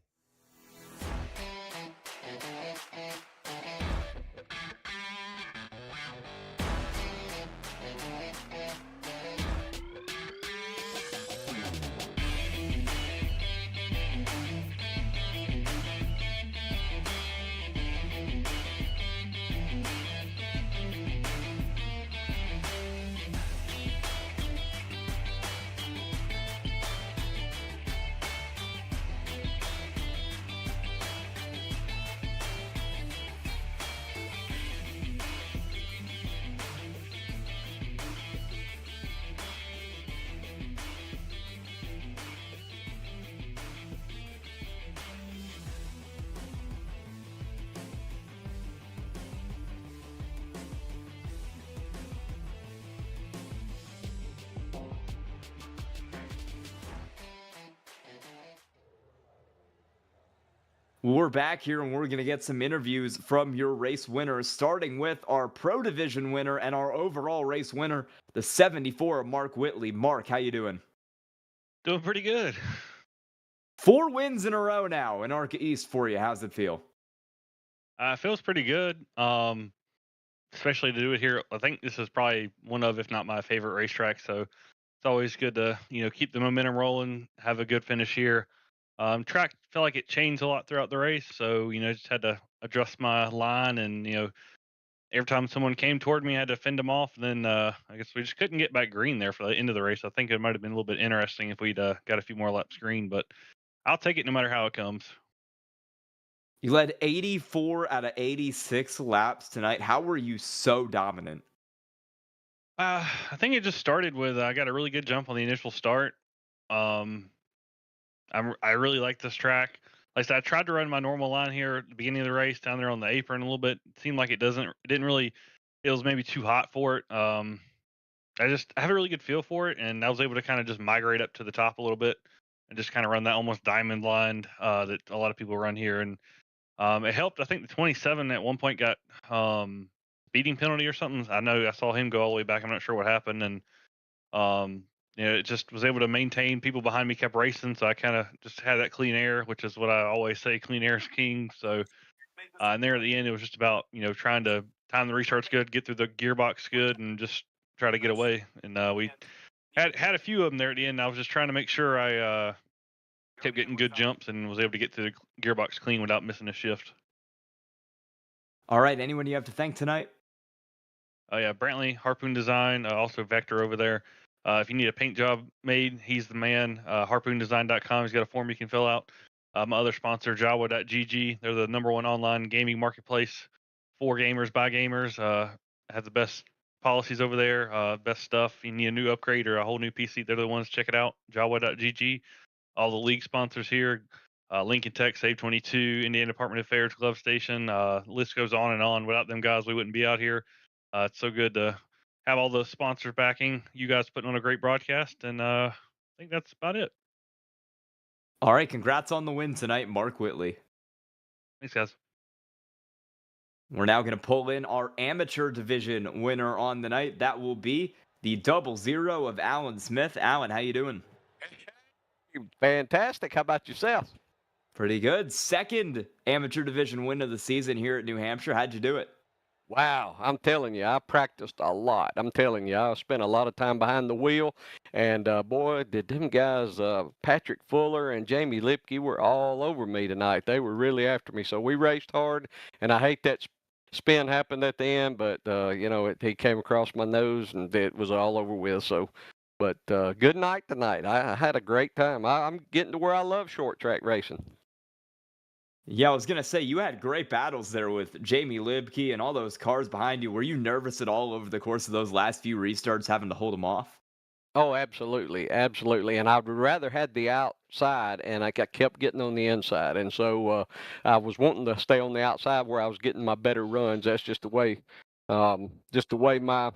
We're back here and we're going to get some interviews from your race winners, starting with our Pro Division winner and our overall race winner, the 74 of Mark Whitley. Mark, how you doing? Doing pretty good. 4 wins in a row now in ARCA East for you. How's it feel? Feels pretty good. Especially to do it here. I think this is probably one of, if not my favorite racetrack. So it's always good to, keep the momentum rolling, have a good finish here. Track felt like it changed a lot throughout the race. So, just had to adjust my line and, every time someone came toward me, I had to fend them off. And then I guess we just couldn't get back green there for the end of the race. I think it might have been a little bit interesting if we'd got a few more laps green, but I'll take it no matter how it comes. You led 84 out of 86 laps tonight. How were you so dominant? I think it just started with I got a really good jump on the initial start. I really like this track. Like I said, I tried to run my normal line here at the beginning of the race down there on the apron a little bit. It seemed like it was maybe too hot for it. I have a really good feel for it, and I was able to kind of just migrate up to the top a little bit and just kind of run that almost diamond line that a lot of people run here. And it helped. I think the 27 at one point got speeding penalty or something. I know I saw him go all the way back. I'm not sure what happened. And, it just was able to maintain. People behind me kept racing. So I kind of just had that clean air, which is what I always say, clean air is king. So and there at the end, it was just about, trying to time the restarts good, get through the gearbox good, and just try to get away. And we had a few of them there at the end. I was just trying to make sure I kept getting good jumps and was able to get to the gearbox clean without missing a shift. All right. Anyone you have to thank tonight? Oh, yeah. Brantley, Harpoon Design, also Vector over there. If you need a paint job made, he's the man. Harpoondesign.com. He's got a form you can fill out. My other sponsor, Jawa.gg. They're the #1 online gaming marketplace for gamers by gamers. Have the best policies over there, best stuff. You need a new upgrade or a whole new PC, they're the ones. Check it out. Jawa.gg. All the league sponsors here, Lincoln Tech, Save 22, Indiana Department of Affairs, Glove Station. List goes on and on. Without them guys, we wouldn't be out here. It's so good to have all the sponsors backing. You guys putting on a great broadcast, and I think that's about it. All right. Congrats on the win tonight, Mark Whitley. Thanks, guys. We're now going to pull in our amateur division winner on the night. That will be the 00 of Alan Smith. Alan, how you doing? Fantastic. How about yourself? Pretty good. Second amateur division win of the season here at New Hampshire. How'd you do it? Wow, I'm telling you, I practiced a lot. I'm telling you, I spent a lot of time behind the wheel, and boy, did them guys, Patrick Fuller and Jamie Lipke, were all over me tonight. They were really after me, so we raced hard, and I hate that spin happened at the end, but he came across my nose, and it was all over with. So, but good night tonight. I had a great time. I'm getting to where I love short track racing. Yeah, I was going to say, you had great battles there with Jamie Libke and all those cars behind you. Were you nervous at all over the course of those last few restarts having to hold them off? Oh, absolutely. Absolutely. And I would rather had the outside, and I kept getting on the inside. And so I was wanting to stay on the outside where I was getting my better runs. That's just the way my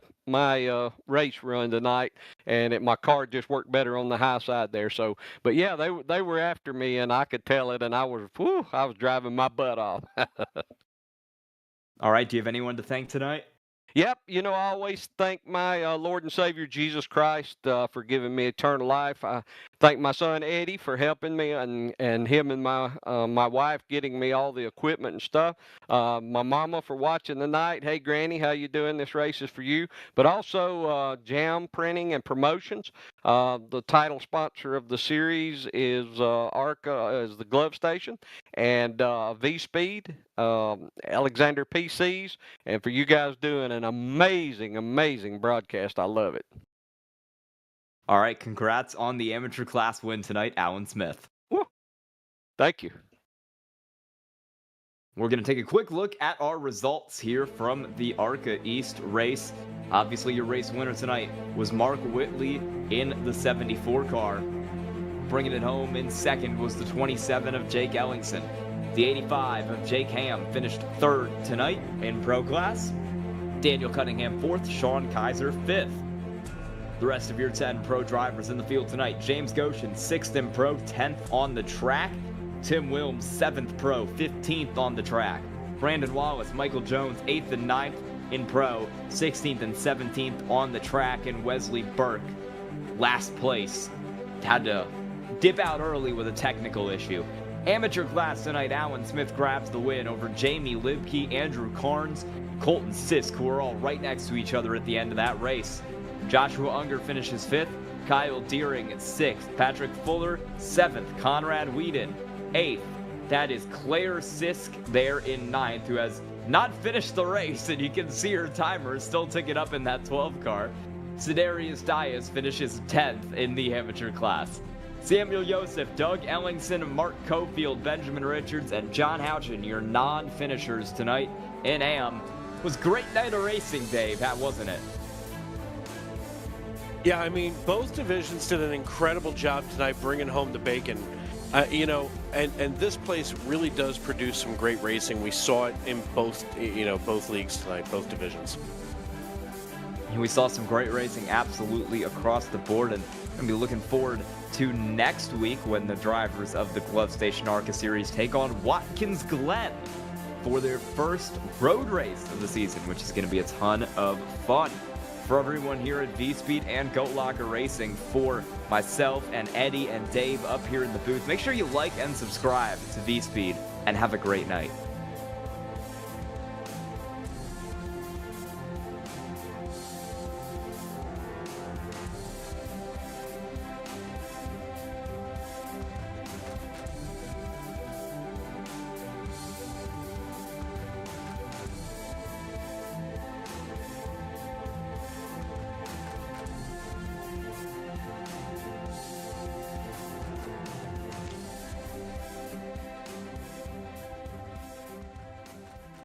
race run tonight, and my car just worked better on the high side there. So, but yeah, they were after me, and I could tell it, and I was driving my butt off. All right, do you have anyone to thank tonight? Yep, I always thank my Lord and Savior Jesus Christ for giving me eternal life. I thank my son Eddie for helping me, and him and my wife getting me all the equipment and stuff. My mama for watching the night. Hey, Granny, how you doing? This race is for you. But also Jam Printing and Promotions. The title sponsor of the series is ARCA, is the Glove Station, and V-Speed, Alexander PCs, and for you guys doing an amazing broadcast. I love it. All right, congrats on the amateur class win tonight, Alan Smith. Woo. Thank you. We're going to take a quick look at our results here from the ARCA East race. Obviously, your race winner tonight was Mark Whitley in the 74 car. Bringing it home in second was the 27 of Jake Ellingson. The 85 of Jake Ham finished third tonight in pro class. Daniel Cunningham fourth, Sean Kaiser fifth. The rest of your 10 pro drivers in the field tonight: James Goshen 6th in pro, 10th on the track. Tim Wilms, 7th pro, 15th on the track. Brandon Wallace, Michael Jones, 8th and 9th in pro, 16th and 17th on the track. And Wesley Burke, last place, had to dip out early with a technical issue. Amateur class tonight, Alan Smith grabs the win over Jamie Libke, Andrew Carnes, Colton Sisk, who are all right next to each other at the end of that race. Joshua Unger finishes 5th, Kyle Deering 6th, Patrick Fuller 7th, Conrad Whedon 8th. That is Claire Sisk there in 9th, who has not finished the race, and you can see her timer still ticking up in that 12 car. Sedarius Dias finishes 10th in the amateur class. Samuel Joseph, Doug Ellingson, Mark Cofield, Benjamin Richards, and John Houchin, your non-finishers tonight in AM. It was a great night of racing, Dave, wasn't it? Yeah, I mean, both divisions did an incredible job tonight bringing home the bacon. And this place really does produce some great racing. We saw it in both leagues tonight, both divisions. We saw some great racing absolutely across the board, and I'm going to be looking forward to next week when the drivers of the Glove Station ARCA Series take on Watkins Glen for their first road race of the season, which is going to be a ton of fun. For everyone here at V-Speed and Goat Locker Racing, for myself and Eddie and Dave up here in the booth, make sure you like and subscribe to V-Speed, and have a great night.